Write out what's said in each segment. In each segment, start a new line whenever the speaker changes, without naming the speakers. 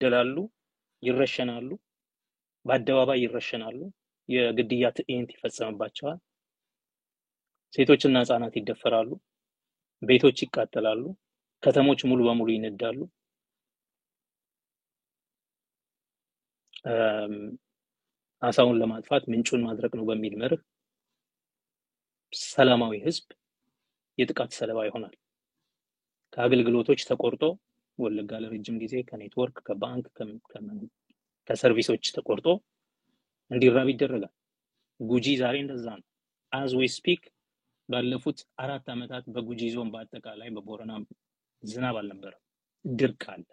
ይገደላሉ ይረሸናሉ በአደባባይ ይረሸናሉ የግድያ ትዕይንት ይፈጸምባቸዋል ሴቶችና ህፃናት ይደፈራሉ ቤቶች ይቃጠላሉ ከተሞች ሙሉ በሙሉ ይነዳሉ አሳውን ለማጥፋት ምንጩን ማድረቅ ነው በሚል መርህ ሰላማዊ ህዝብ የጥቃት ሰለባ ይሆናል ከአገልግሎቶች ተቆርጦ ወለጋ ለረጅም ጊዜ ከኔትወርክ ከባንክ ከሰርቪሶች ተቆርጦ እንዲራብ ይደረጋል ጉጂ ዛሬ እንደዛ ነው as we speak ባለፉት 4 አመታት በጉጂ ዞን በአጠቃላይ በቦረና ዝናብ አልነበረም ድርቅ አለ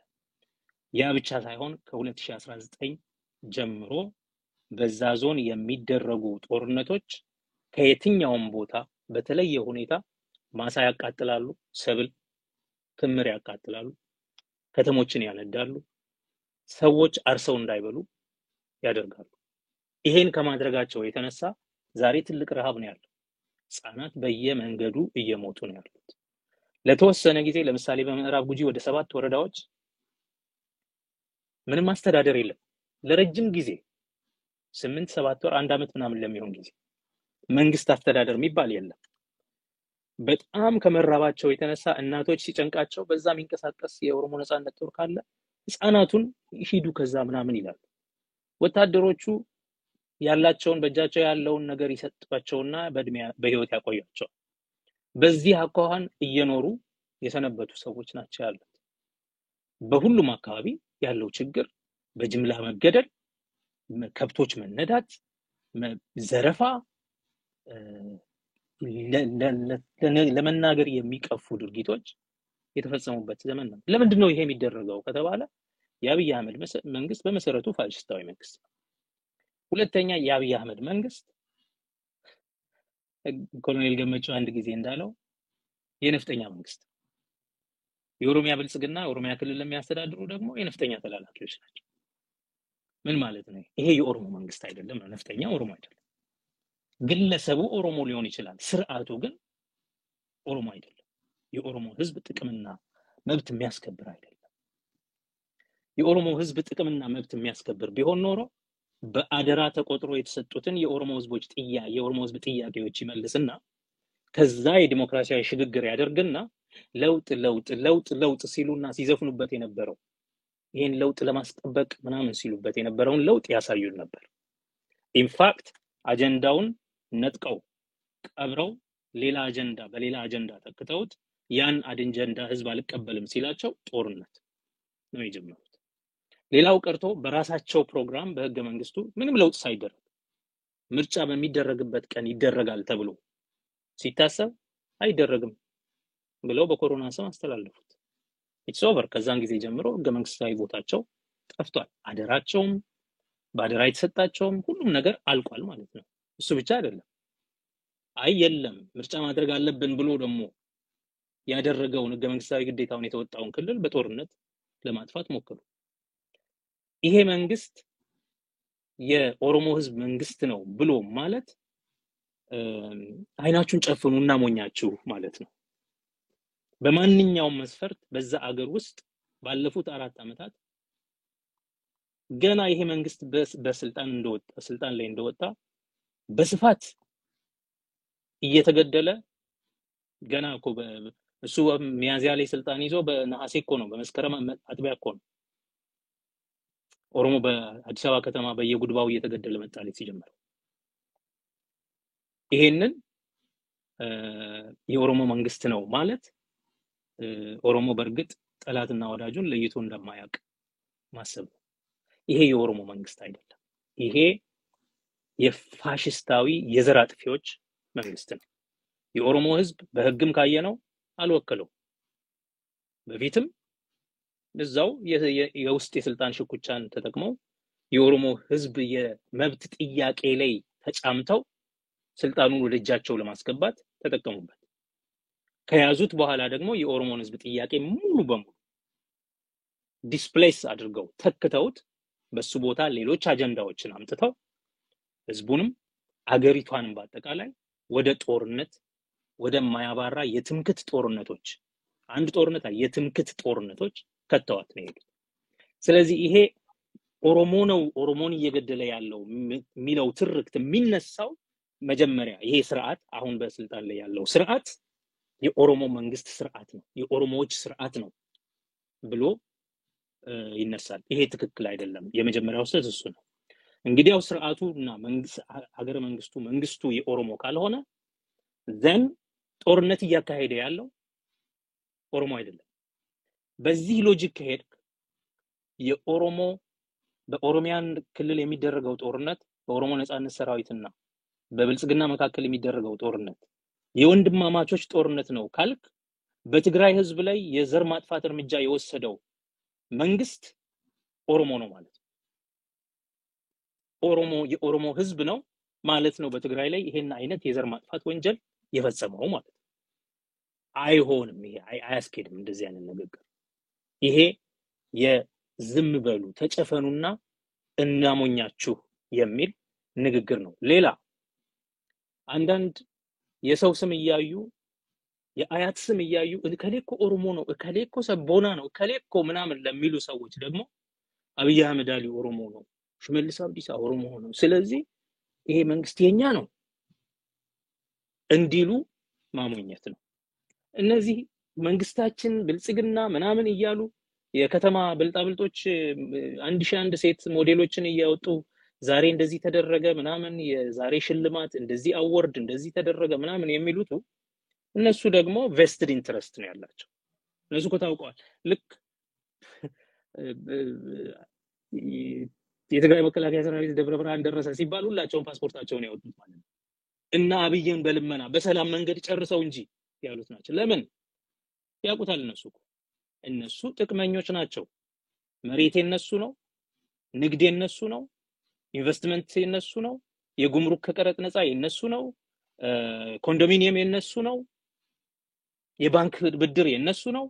ያ ብቻ ሳይሆን ከ2019 ጀምሮ በዛ ዞን የሚደረጉ ጦርነቶች ከየትኛውም ቦታ በተለየ ሁኔታ ማሳ ያቃጥላሉ ሰብል ክምር ያቃጥላሉ ከተሞችን ያነዳሉ ሰዎች አርሰው እንዳይበሉ ያደርጋሉ ይሄን ከማድረጋቸው የተነሳ ዛሬ ትልቅ ረሃብ ነው ያለው ህፃናት በየመንገዱ እየሞቱ ነው ያሉት ለተወሰነ ጊዜ ለምሳሌ በምዕራብ ጉጂ ወደ 7 ወረዳዎች ምንም አስተዳደር የለም ለረጅም ጊዜ 8-7 ወር 1 አመት ምናምን ለሚሆን ጊዜ መንግስት አስተዳደር የሚባል የለም በጣም ከመራባቸው የተነሳ እናቶች ሲጨንቃቸው በዛ የሚንቀሳቀስ የኦሮሞ ነጻነት ጦር ካለ ህፃናቱን ሂዱ ከዛ ምናምን ይላሉ ወታደሮቹ ያላቸውን በእጃቸው ያለውን ነገር ይሰጥቷቸውና በህይወት ያቆያቸው በዚህ አኳኋን እየኖሩ የሰነበቱ ሰዎች ናቸው ያሉት በሁሉም አካባቢ ያለው ችግር በጅምላ መገደል ከብቶች መነዳት ዘረፋ ለመናገር የሚቀፉ ድርጊቶች የተፈጸሙበት ዘመን ነው ለምንድን ነው ይሄ የሚደረገው ከተባለ የአብይ አህመድ መንግስት በመሰረቱ ፋሽስታዊ መንግስት ሁለተኛ የአብይ አህመድ መንግስት ኮሎኔል ገመቹ አንድ ጊዜ እንዳለው የነፍጠኛ መንግስት የኦሮሚያ ብልጽግና ኦሮሚያ ክልል ለሚያስተዳድሩ ደግሞ የነፍጠኛ ተላላኪዎች ናቸው ምን ማለት ነው ይሄ የኦሮሞ መንግስት አይደለም ነፍጠኛ ኦሮሞ አይደለም ግለሰቡ ኦሮሞ ሊሆን ይችላል ስርዓቱ ግን ኦሮሞ አይደለም የኦሮሞ ህዝብ ጥቅምና መብት የሚያስከብር አይደለም የኦሮሞ ህዝብ ጥቅምና መብት የሚያስከብር ቢሆን ኖሮ በአደራ ተቆጥሮ የተሰጡትን የኦሮሞ ህዝብ ጥያቄዎች ይመልስና ከዛ የዲሞክራሲያዊ ሽግግር ያደርግና ለውጥ ሲሉና ሲዘፍኑበት የነበረው ይሄን ለውጥ ለማስጠበቅ ምናምን ሲሉበት የነበረውን ለውጥ ያሳዩን ነበር ኢንፋክት አጀንዳውን ነጥቀው ቀብረው በሌላ አጀንዳ ተክተውት ያን አጀንዳ ህዝብ አልቀበልም ሲላቸው ጦርነት ነው የጀመሩት ሌላው ቀርቶ በራሳቸው ፕሮግራም በህገ መንግስቱ ምንም ለውጥ ሳይደረግ ምርጫ በሚደረግበት ቀን ይደረጋል ተብሎ ሲታሰብ አይደረግም ብለው በኮሮና ስም አስተላለፉት ኢትስ ኦቨር ከዛን ጊዜ ጀምሮ ህገ መንግስታዊ ቦታቸው ጠፍቷል አደራቸውም ባደራ የተሰጣቸውም ሁሉም ነገር አልቋል ማለት ነው እሱ ብቻ አይደለም የለም ምርጫ ማድረግ አለብን ብሎ ደግሞ ያደረገውን ህገ መንግስታዊ ግዴታውን የተወጣውን ክልል በጦርነት ለማጥፋት ሞከሩ ይሄ መንግስት የኦሮሞ ህዝብ መንግስት ነው ብሎ ማለት አይናችሁን ጨፍኑና ሞኛችሁ ማለት ነው በማንኛውም መስፈርት በዛ አገር ውስጥ ባለፉት 4 አመታት ገና ይሄ መንግስት ስልጣን ላይ እንደወጣ በስፋት እየተገደለ ገና እኮ እሱ ሚያዚያ ላይ ስልጣን ይዞ በነሐሴ እኮ ነው በመስከረም አጥቢያ እኮ ነው ኦሮሞ በአዲስ አበባ ከተማ በየጉድባው እየተገደለ መጣለ ሲጀምር ይሄንን የኦሮሞ መንግስት ነው ማለት ኦሮሞ በርግጥ ጠላትና ወዳጁን ለይቶ እንደማያውቅ ማሰብ ይሄ የኦሮሞ መንግስት አይደለም ይሄ የፋሽስታዊ የዘር አጥፊዎች መንግስት ነው የኦሮሞ ህዝብ በህግም ካየነው አልወከለው በፊትም እዛው የውስጥ የስልጣን ሽኩቻን ተጠቅመው የኦሮሞ ህዝብ የመብት ጥያቄ ላይ ተጫምተው ስልጣኑን ወደ እጃቸው ለማስገባት ተጠቀሙበት ከያዙት በኋላ ደግሞ የኦሮሞን ህዝብ ጥያቄ ሙሉ በሙሉ ዲስፕሌስ አድርገው ተክተውት በሱ ቦታ ሌሎች አጀንዳዎችን አምጥተው ህዝቡንም አገሪቷንም በአጠቃላይ ወደ ጦርነት ወደ ማያባራ የትምክት ጦርነቶች አንድ ጦርነት የትምክት ጦርነቶች ከተዋት ነው ስለዚህ ይሄ ኦሮሞ ነው ኦሮሞን እየገደለ ያለው የሚለው ትርክት የሚነሳው መጀመሪያ ይሄ ስርዓት አሁን በስልጣን ላይ ያለው ስርዓት የኦሮሞ መንግስት ስርዓት ነው የኦሮሞዎች ስርዓት ነው ብሎ ይነሳል። ይሄ ትክክል አይደለም። የመጀመሪያው ስህተት እሱ ነው። እንግዲያው ስርዓቱና መንግስት ሀገረ መንግስቱ የኦሮሞ ካልሆነ ዘን ጦርነት እያካሄደ ያለው ኦሮሞ አይደለም። በዚህ ሎጂክ ከሄድክ የኦሮሞ በኦሮሚያን ክልል የሚደረገው ጦርነት በኦሮሞ ነጻነት ሰራዊትና በብልጽግና መካከል የሚደረገው ጦርነት የወንድማማቾች ጦርነት ነው ካልክ በትግራይ ህዝብ ላይ የዘር ማጥፋት እርምጃ የወሰደው መንግስት ኦሮሞ ነው ማለት ነው። የኦሮሞ ህዝብ ነው ማለት ነው በትግራይ ላይ ይሄን አይነት የዘር ማጥፋት ወንጀል የፈጸመው ማለት ነው። አይሆንም። ይሄ አያስኬድም እንደዚህ አይነት ንግግር። ይሄ የዝም በሉ ተጨፈኑና እናሞኛችሁ የሚል ንግግር ነው። ሌላ አንዳንድ የሰው ስም እያዩ የአያት ስም እያዩ እከሌኮ ኦሮሞ ነው እከሌኮ ሰቦና ነው እከሌኮ ምናምን ለሚሉ ሰዎች ደግሞ አብይ አህመድ አሊ ኦሮሞ ነው፣ ሽመልስ አብዲሳ ኦሮሞ ነው፣ ስለዚህ ይሄ መንግስት የኛ ነው እንዲሉ ማሞኘት ነው። እነዚህ መንግስታችን ብልጽግና ምናምን እያሉ የከተማ ብልጣብልጦች 1001 ሴት ሞዴሎችን እያወጡ ዛሬ እንደዚህ ተደረገ ምናምን የዛሬ ሽልማት እንደዚህ አዋርድ እንደዚህ ተደረገ ምናምን የሚሉት እነሱ ደግሞ ቬስትድ ኢንትረስት ነው ያላቸው። እነሱ ታውቀዋል። ልክ የትግራይ መከላከያ ሰራዊት ደብረ ብርሃን ደረሰ ሲባል ሁላቸውም ፓስፖርታቸውን ያወጡት ማለት ነው። እና አብይን በልመና በሰላም መንገድ ጨርሰው እንጂ ያሉት ናቸው። ለምን ያውቁታል? እነሱ ጥቅመኞች ናቸው። መሬት የነሱ ነው፣ ንግድ የነሱ ነው፣ ኢንቨስትመንት የነሱ ነው፣ የጉምሩክ ከቀረጥ ነፃ የነሱ ነው፣ ኮንዶሚኒየም የነሱ ነው፣ የባንክ ብድር የነሱ ነው።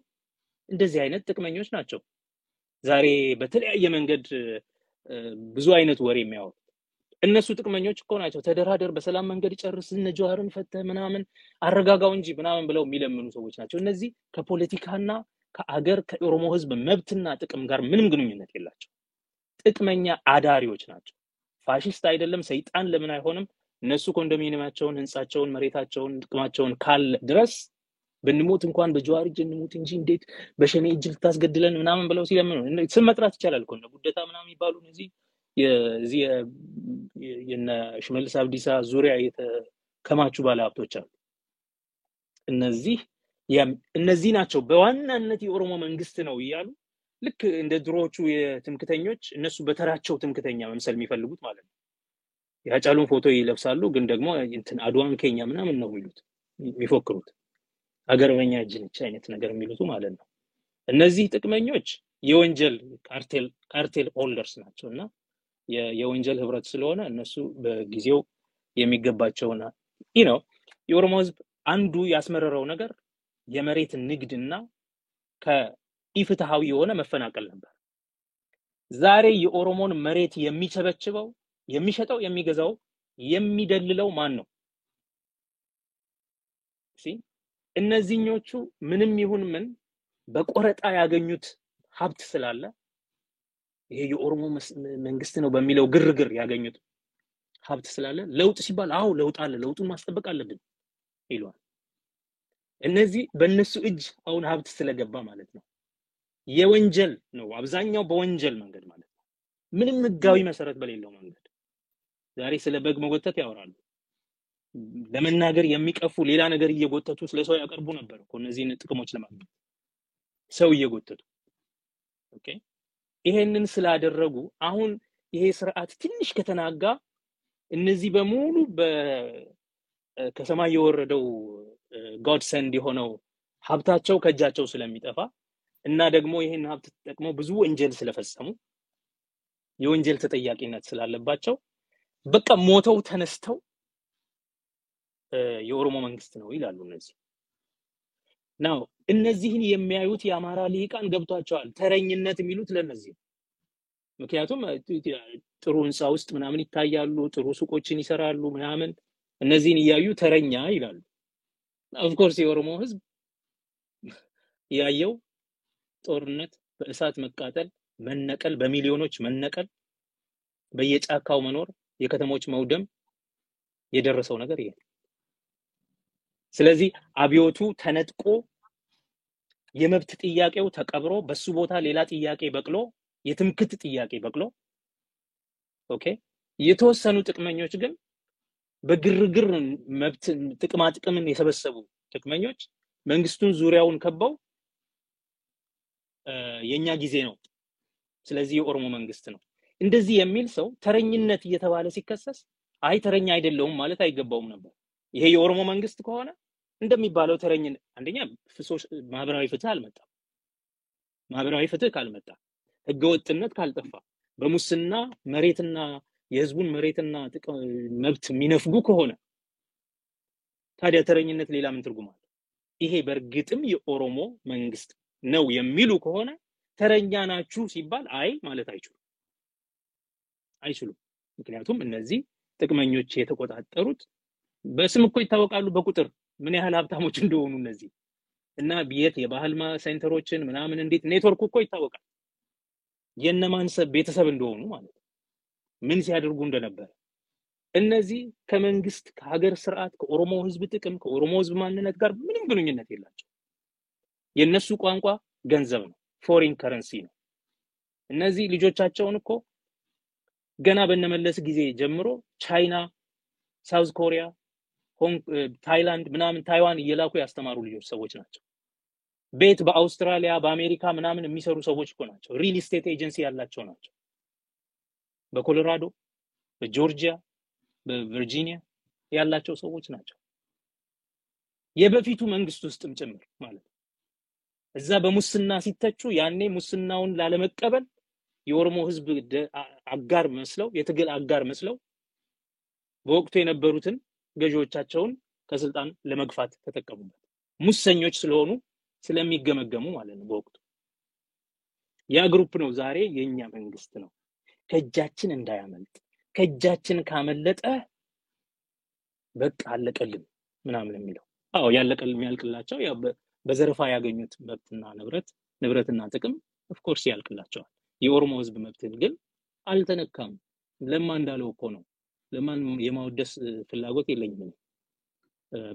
እንደዚህ አይነት ጥቅመኞች ናቸው። ዛሬ በተለያየ መንገድ ብዙ አይነት ወሬ የሚያወሩ እነሱ ጥቅመኞች እኮ ናቸው። ተደራደር፣ በሰላም መንገድ ጨርስ፣ ጀዋርን ፈተህ ምናምን አረጋጋው እንጂ ምናምን ብለው የሚለምኑ ሰዎች ናቸው። እነዚህ ከፖለቲካና ከአገር ከኦሮሞ ህዝብ መብትና ጥቅም ጋር ምንም ግንኙነት የላቸው። ጥቅመኛ አዳሪዎች ናቸው። ፋሺስት አይደለም ሰይጣን ለምን አይሆንም? እነሱ ኮንዶሚኒየማቸውን፣ ህንጻቸውን፣ መሬታቸውን፣ ጥቅማቸውን ካለ ድረስ ብንሞት እንኳን በጀዋር እጅ እንሞት እንጂ እንዴት በሸኔ እጅ ልታስገድለን ምናምን ብለው ሲለምኑ ስም መጥራት ይቻላል እኮ ነው። ጉደታ ምናምን ይባሉ እነዚህ የዚህ የነ ሽመልስ አብዲሳ ዙሪያ የተከማቹ ባለሀብቶች አሉ። እነዚህ ናቸው በዋናነት የኦሮሞ መንግስት ነው እያሉ ልክ እንደ ድሮዎቹ የትምክተኞች እነሱ በተራቸው ትምክተኛ መምሰል የሚፈልጉት ማለት ነው። ያጫሉን ፎቶ ይለብሳሉ፣ ግን ደግሞ እንትን አድዋን ኬኛ ምናምን ነው የሚሉት የሚፎክሩት። አገር በኛ እጅ ነች አይነት ነገር የሚሉት ማለት ነው። እነዚህ ጥቅመኞች የወንጀል ካርቴል ሆልደርስ ናቸውና የወንጀል ህብረት ስለሆነ እነሱ በጊዜው የሚገባቸውና የኦሮሞ ህዝብ አንዱ ያስመረረው ነገር የመሬት ንግድና ከኢፍትሃዊ የሆነ መፈናቀል ነበር። ዛሬ የኦሮሞን መሬት የሚቸበችበው የሚሸጠው የሚገዛው የሚደልለው ማን ነው? እነዚህኞቹ ምንም ይሁን ምን በቆረጣ ያገኙት ሀብት ስላለ ይሄ የኦሮሞ መንግስት ነው በሚለው ግርግር ያገኙት ሀብት ስላለ ለውጥ ሲባል አው ለውጥ አለ ለውጡን ማስጠበቅ አለብን ይሏል። እነዚህ በእነሱ እጅ አሁን ሀብት ስለገባ ማለት ነው የወንጀል ነው አብዛኛው በወንጀል መንገድ ማለት ነው። ምንም ህጋዊ መሰረት በሌለው መንገድ ዛሬ ስለ በግ መጎተት ያወራሉ። ለመናገር የሚቀፉ ሌላ ነገር እየጎተቱ ስለሰው ያቀርቡ ነበር እኮ እነዚህን ጥቅሞች ለማግኘት ሰው እየጎተቱ ኦኬ። ይሄንን ስላደረጉ አሁን ይሄ ስርዓት ትንሽ ከተናጋ እነዚህ በሙሉ ከሰማይ የወረደው God send የሆነው ሀብታቸው ከእጃቸው ስለሚጠፋ እና ደግሞ ይሄን ሀብት ተጠቅመው ብዙ ወንጀል ስለፈጸሙ የወንጀል ተጠያቂነት ስላለባቸው በቃ ሞተው ተነስተው የኦሮሞ መንግስት ነው ይላሉ እነዚህ ነው። እነዚህን የሚያዩት የአማራ ሊቃን ገብቷቸዋል ተረኝነት የሚሉት ለነዚህ። ምክንያቱም ጥሩ ህንጻ ውስጥ ምናምን ይታያሉ፣ ጥሩ ሱቆችን ይሰራሉ ምናምን፣ እነዚህን እያዩ ተረኛ ይላሉ። ኦፍ ኮርስ የኦሮሞ ህዝብ ያየው ጦርነት፣ በእሳት መቃጠል፣ መነቀል በሚሊዮኖች መነቀል በየጫካው መኖር የከተሞች መውደም የደረሰው ነገር ይሄ ስለዚህ አብዮቱ ተነጥቆ የመብት ጥያቄው ተቀብሮ በሱ ቦታ ሌላ ጥያቄ በቅሎ የትምክት ጥያቄ በቅሎ ኦኬ የተወሰኑ ጥቅመኞች ግን በግርግር መብት ጥቅማ ጥቅምን የሰበሰቡ ጥቅመኞች መንግስቱን ዙሪያውን ከበው የኛ ጊዜ ነው ስለዚህ የኦሮሞ መንግስት ነው እንደዚህ የሚል ሰው ተረኝነት እየተባለ ሲከሰስ አይ ተረኛ አይደለም ማለት አይገባውም ነበር ይሄ የኦሮሞ መንግስት ከሆነ እንደሚባለው ተረኝነት አንደኛ ማህበራዊ ፍትህ አልመጣም ማህበራዊ ፍትህ ካልመጣ ህገወጥነት ካልጠፋ በሙስና መሬትና የህዝቡን መሬትና መብት የሚነፍጉ ከሆነ ታዲያ ተረኝነት ሌላ ምን ትርጉም አለው ይሄ በርግጥም የኦሮሞ መንግስት ነው የሚሉ ከሆነ ተረኛ ናችሁ ሲባል አይ ማለት አይችሉም ምክንያቱም እነዚህ ጥቅመኞች የተቆጣጠሩት በስም እኮ ይታወቃሉ በቁጥር ምን ያህል ሀብታሞች እንደሆኑ እነዚህ እና ቢየት የባህል ሴንተሮችን ምናምን እንዴት ኔትወርክ እኮ ይታወቃል የነማን ቤተሰብ እንደሆኑ ማለት ምን ሲያደርጉ እንደነበር እነዚህ ከመንግስት ከሀገር ስርዓት ከኦሮሞ ህዝብ ጥቅም ከኦሮሞ ህዝብ ማንነት ጋር ምንም ግንኙነት የላቸው የነሱ ቋንቋ ገንዘብ ነው ፎሪን ከረንሲ ነው እነዚህ ልጆቻቸውን እኮ ገና በነመለስ ጊዜ ጀምሮ ቻይና ሳውዝ ኮሪያ ታይላንድ ምናምን ታይዋን እየላኩ ያስተማሩ ልጆች ሰዎች ናቸው ቤት በአውስትራሊያ በአሜሪካ ምናምን የሚሰሩ ሰዎች እኮ ናቸው ሪል ስቴት ኤጀንሲ ያላቸው ናቸው በኮሎራዶ በጆርጂያ በቨርጂኒያ ያላቸው ሰዎች ናቸው የበፊቱ መንግስት ውስጥም ጭምር ማለት እዛ በሙስና ሲተቹ ያኔ ሙስናውን ላለመቀበል የኦሮሞ ህዝብ አጋር መስለው የትግል አጋር መስለው በወቅቱ የነበሩትን ገዢዎቻቸውን ከስልጣን ለመግፋት ተጠቀሙበት ሙሰኞች ስለሆኑ ስለሚገመገሙ ማለት ነው በወቅቱ ያ ግሩፕ ነው ዛሬ የኛ መንግስት ነው ከእጃችን እንዳያመልጥ ከእጃችን ካመለጠ በቃ አለቀልን ምናምን የሚለው አዎ ያለቀልን ያልቅላቸው ያው በዘረፋ ያገኙት መብትና ንብረትና ጥቅም ኦፍ ኮርስ ያልቅላቸዋል የኦሮሞ ህዝብ መብትን ግን አልተነካም ለማ እንዳለው እኮ ነው ለማን የማውደስ ፍላጎት የለኝም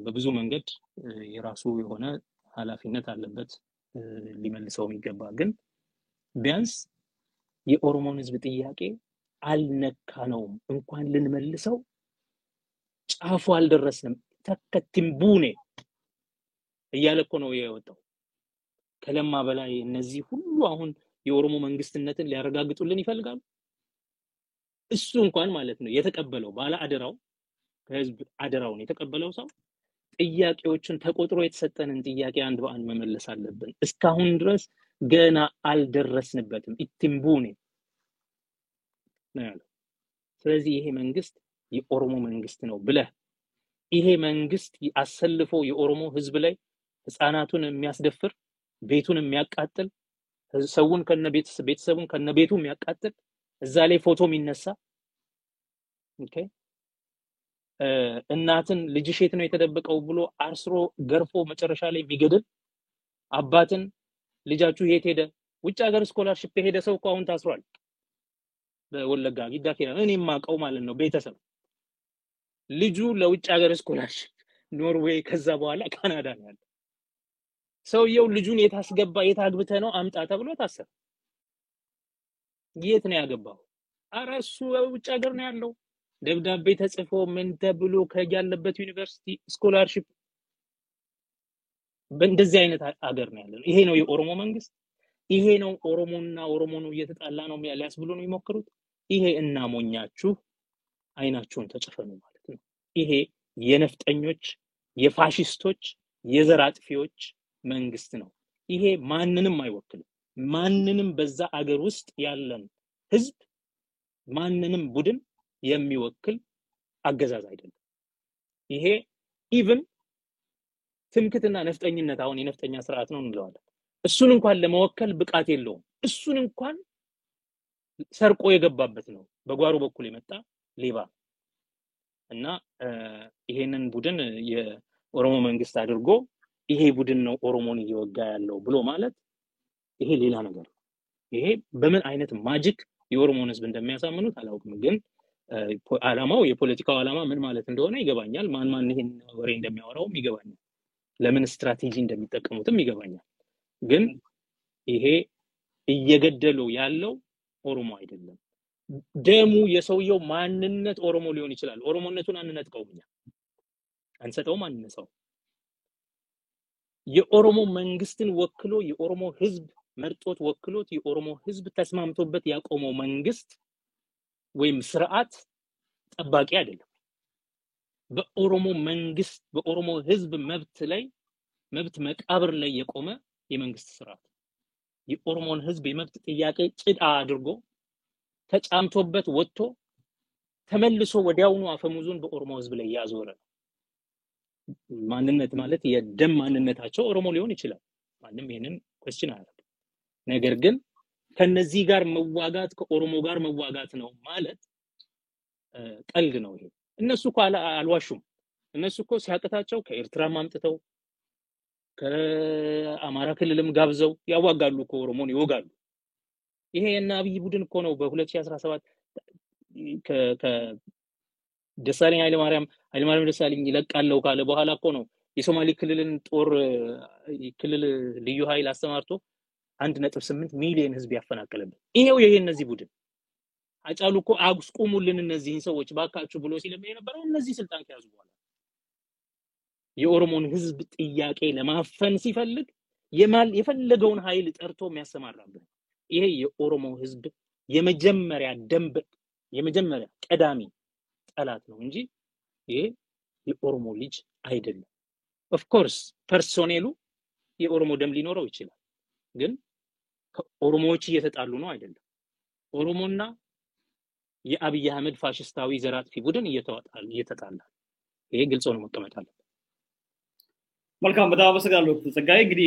በብዙ መንገድ የራሱ የሆነ ኃላፊነት አለበት ሊመልሰው የሚገባ ግን ቢያንስ የኦሮሞን ህዝብ ጥያቄ አልነካነውም እንኳን ልንመልሰው ጫፉ አልደረስንም ተከትምቡኔ እያለኮ ነው የወጣው ከለማ በላይ እነዚህ ሁሉ አሁን የኦሮሞ መንግስትነትን ሊያረጋግጡልን ይፈልጋሉ እሱ እንኳን ማለት ነው የተቀበለው ባለ አደራው ከህዝብ አደራውን የተቀበለው ሰው ጥያቄዎችን ተቆጥሮ የተሰጠንን ጥያቄ አንድ በአንድ መመለስ አለብን እስካሁን ድረስ ገና አልደረስንበትም ኢትምቡኔ ነው ያለው ስለዚህ ይሄ መንግስት የኦሮሞ መንግስት ነው ብለህ ይሄ መንግስት አሰልፎ የኦሮሞ ህዝብ ላይ ህፃናቱን የሚያስደፍር ቤቱን የሚያቃጥል ሰውን ቤተሰቡን ከነቤቱ የሚያቃጥል እዛ ላይ ፎቶ የሚነሳ ኦኬ እናትን ልጅሽ የት ነው የተደበቀው ብሎ አርስሮ ገርፎ መጨረሻ ላይ የሚገድል አባትን ልጃችሁ የት ሄደ ውጭ ሀገር ስኮላርሺፕ ሄደ ሰው እኮ አሁን ታስሯል በወለጋ ጊዳኬና እኔም ማቀው ማለት ነው ቤተሰብ ልጁ ለውጭ ሀገር ስኮላርሺፕ ኖርዌይ ከዛ በኋላ ካናዳ ነው ያለው ሰውየው ልጁን የታስገባ የታግብተ ነው አምጣ ተብሎ ታሰረ የት ነው ያገባው አራሱ ውጭ ሀገር ነው ያለው ደብዳቤ ተጽፎ ምን ተብሎ ከያለበት ዩኒቨርሲቲ ስኮላርሺፕ በእንደዚህ አይነት ሀገር ነው ያለው ይሄ ነው የኦሮሞ መንግስት ይሄ ነው ኦሮሞና ኦሮሞ ነው እየተጣላ ነው ሊያስብሉ ነው የሚሞክሩት ይሄ እና ሞኛችሁ አይናችሁን ተጨፈኑ ማለት ነው ይሄ የነፍጠኞች የፋሺስቶች የዘር አጥፊዎች መንግስት ነው ይሄ ማንንም አይወክልም ማንንም በዛ አገር ውስጥ ያለን ህዝብ ማንንም ቡድን የሚወክል አገዛዝ አይደለም ይሄ ኢቭን ትምክትና ነፍጠኝነት አሁን የነፍጠኛ ስርዓት ነው እንለዋለን እሱን እንኳን ለመወከል ብቃት የለውም እሱን እንኳን ሰርቆ የገባበት ነው በጓሮ በኩል የመጣ ሌባ እና ይሄንን ቡድን የኦሮሞ መንግስት አድርጎ ይሄ ቡድን ነው ኦሮሞን እየወጋ ያለው ብሎ ማለት ይሄ ሌላ ነገር ይሄ በምን አይነት ማጂክ የኦሮሞን ህዝብ እንደሚያሳምኑት አላውቅም፣ ግን ዓላማው የፖለቲካው ዓላማ ምን ማለት እንደሆነ ይገባኛል። ማን ይሄን ወሬ እንደሚያወራውም ይገባኛል። ለምን ስትራቴጂ እንደሚጠቀሙትም ይገባኛል። ግን ይሄ እየገደለው ያለው ኦሮሞ አይደለም። ደሙ የሰውየው ማንነት ኦሮሞ ሊሆን ይችላል። ኦሮሞነቱን አንነጥቀውም፣ እኛ አንሰጠውም፣ አንነሳው። የኦሮሞ መንግስትን ወክሎ የኦሮሞ ህዝብ መርጦት ወክሎት የኦሮሞ ህዝብ ተስማምቶበት ያቆመው መንግስት ወይም ስርዓት ጠባቂ አይደለም። በኦሮሞ መንግስት በኦሮሞ ህዝብ መብት መቃብር ላይ የቆመ የመንግስት ስርዓት የኦሮሞን ህዝብ የመብት ጥያቄ ጭዳ አድርጎ ተጫምቶበት ወጥቶ ተመልሶ ወዲያውኑ አፈሙዙን በኦሮሞ ህዝብ ላይ ያዞረ። ማንነት ማለት የደም ማንነታቸው ኦሮሞ ሊሆን ይችላል፣ ማንም ይሄንን question አያደርግም። ነገር ግን ከነዚህ ጋር መዋጋት ከኦሮሞ ጋር መዋጋት ነው ማለት ቀልድ ነው። ይሄ እነሱ እኮ አልዋሹም። እነሱ እኮ ሲያቅታቸው ከኤርትራ ማምጥተው ከአማራ ክልልም ጋብዘው ያዋጋሉ እኮ ኦሮሞን ይወጋሉ። ይሄ እና አብይ ቡድን እኮ ነው በ2017 ደሳለኝ ኃይለማርያም ደሳለኝ ይለቃለው ካለ በኋላ እኮ ነው የሶማሌ ክልልን ጦር ክልል ልዩ ኃይል አስተማርቶ 1.8 ሚሊዮን ህዝብ ያፈናቀለበት። ይሄው እነዚህ ቡድን አጫሉ እኮ አስቆሙልን እነዚህን ሰዎች ባካችሁ ብሎ ሲለምን የነበረው እነዚህ ስልጣን ከያዙ በኋላ የኦሮሞን ህዝብ ጥያቄ ለማፈን ሲፈልግ የፈለገውን ኃይል ጠርቶ የሚያሰማራበት። ይሄ የኦሮሞ ህዝብ የመጀመሪያ ቀዳሚ ጠላት ነው እንጂ ይሄ የኦሮሞ ልጅ አይደለም። ኦፍ ኮርስ ፐርሶኔሉ የኦሮሞ ደም ሊኖረው ይችላል፣ ግን ከኦሮሞዎች እየተጣሉ ነው አይደለም። ኦሮሞና የአብይ አህመድ ፋሽስታዊ ዘራጥፊ ቡድን እየተጣላ ይሄ ግልጽ ነው መቀመጥ አለበት።
መልካም፣ በጣም አመሰግናለሁ ጸጋዬ። እንግዲህ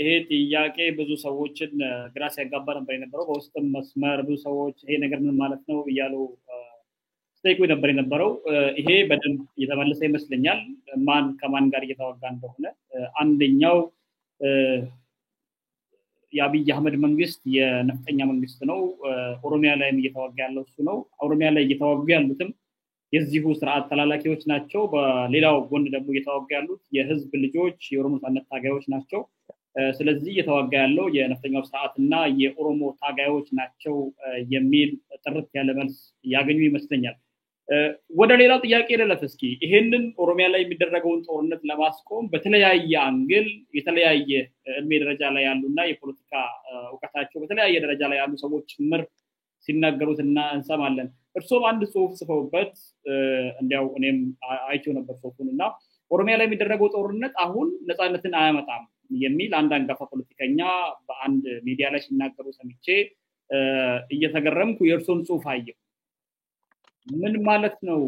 ይሄ ጥያቄ ብዙ ሰዎችን ግራ ሲያጋባ ነበር የነበረው። በውስጥም መስመር ብዙ ሰዎች ይሄ ነገር ምን ማለት ነው እያሉ ጠይቁ ነበር የነበረው። ይሄ በደንብ እየተመለሰ ይመስለኛል ማን ከማን ጋር እየተዋጋ እንደሆነ። አንደኛው የአብይ አህመድ መንግስት የነፍጠኛ መንግስት ነው። ኦሮሚያ ላይም እየተዋጋ ያለው እሱ ነው። ኦሮሚያ ላይ እየተዋጉ ያሉትም የዚሁ ስርዓት ተላላኪዎች ናቸው። በሌላው ጎን ደግሞ እየተዋጋ ያሉት የህዝብ ልጆች የኦሮሞ ነጻነት ታጋዮች ናቸው። ስለዚህ እየተዋጋ ያለው የነፍጠኛው ስርዓትና የኦሮሞ ታጋዮች ናቸው የሚል ጥርት ያለ መልስ ያገኙ ይመስለኛል። ወደ ሌላው ጥያቄ ልለፍ እስኪ። ይሄንን ኦሮሚያ ላይ የሚደረገውን ጦርነት ለማስቆም በተለያየ አንግል የተለያየ እድሜ ደረጃ ላይ ያሉና የፖለቲካ እውቀታቸው በተለያየ ደረጃ ላይ ያሉ ሰዎች ጭምር ሲናገሩትና እንሰማለን። እርሶም አንድ ጽሁፍ ጽፈውበት እንዲያው እኔም አይቼው ነበር ጽሁፉንና ኦሮሚያ ላይ የሚደረገው ጦርነት አሁን ነፃነትን አያመጣም የሚል አንድ አንጋፋ ፖለቲከኛ በአንድ ሚዲያ ላይ ሲናገሩ ሰምቼ እየተገረምኩ የእርሶን ጽሁፍ አየሁ። ምን ማለት ነው?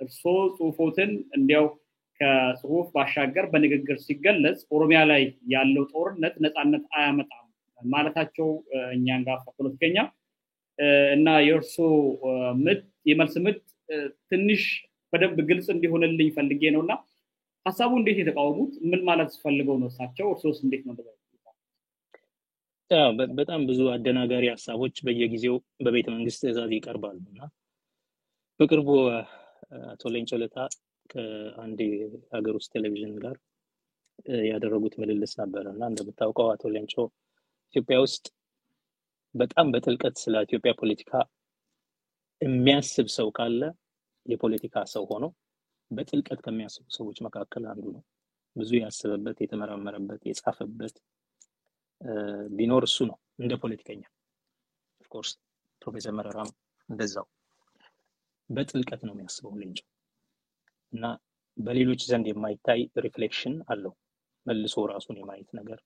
እርሶ ጽሁፎትን እንዲያው ከጽሁፍ ባሻገር በንግግር ሲገለጽ ኦሮሚያ ላይ ያለው ጦርነት ነፃነት አያመጣም ማለታቸው እኛ አንጋፋ ፖለቲከኛ እና የእርሶ የመልስ ምት ትንሽ በደንብ ግልጽ እንዲሆንልኝ ፈልጌ ነውና ሐሳቡ እንዴት የተቃወሙት? ምን ማለት ፈልገው ነው እሳቸው? እርሶስ እንዴት ነው?
በጣም ብዙ አደናጋሪ ሐሳቦች በየጊዜው በቤተ መንግስት ትዕዛዝ ይቀርባሉና በቅርቡ አቶ ሌንጮ ለታ ከአንድ ሀገር ውስጥ ቴሌቪዥን ጋር ያደረጉት ምልልስ ነበርና እንደምታውቀው አቶ ሌንጮ ኢትዮጵያ ውስጥ በጣም በጥልቀት ስለ ኢትዮጵያ ፖለቲካ የሚያስብ ሰው ካለ የፖለቲካ ሰው ሆኖ በጥልቀት ከሚያስቡ ሰዎች መካከል አንዱ ነው። ብዙ ያስበበት የተመረመረበት የጻፈበት ቢኖር እሱ ነው እንደ ፖለቲከኛ። ኦፍ ኮርስ ፕሮፌሰር መረራም እንደዛው በጥልቀት ነው የሚያስበው ሌንጮ እና በሌሎች ዘንድ የማይታይ ሪፍሌክሽን አለው። መልሶ ራሱን የማየት ነገር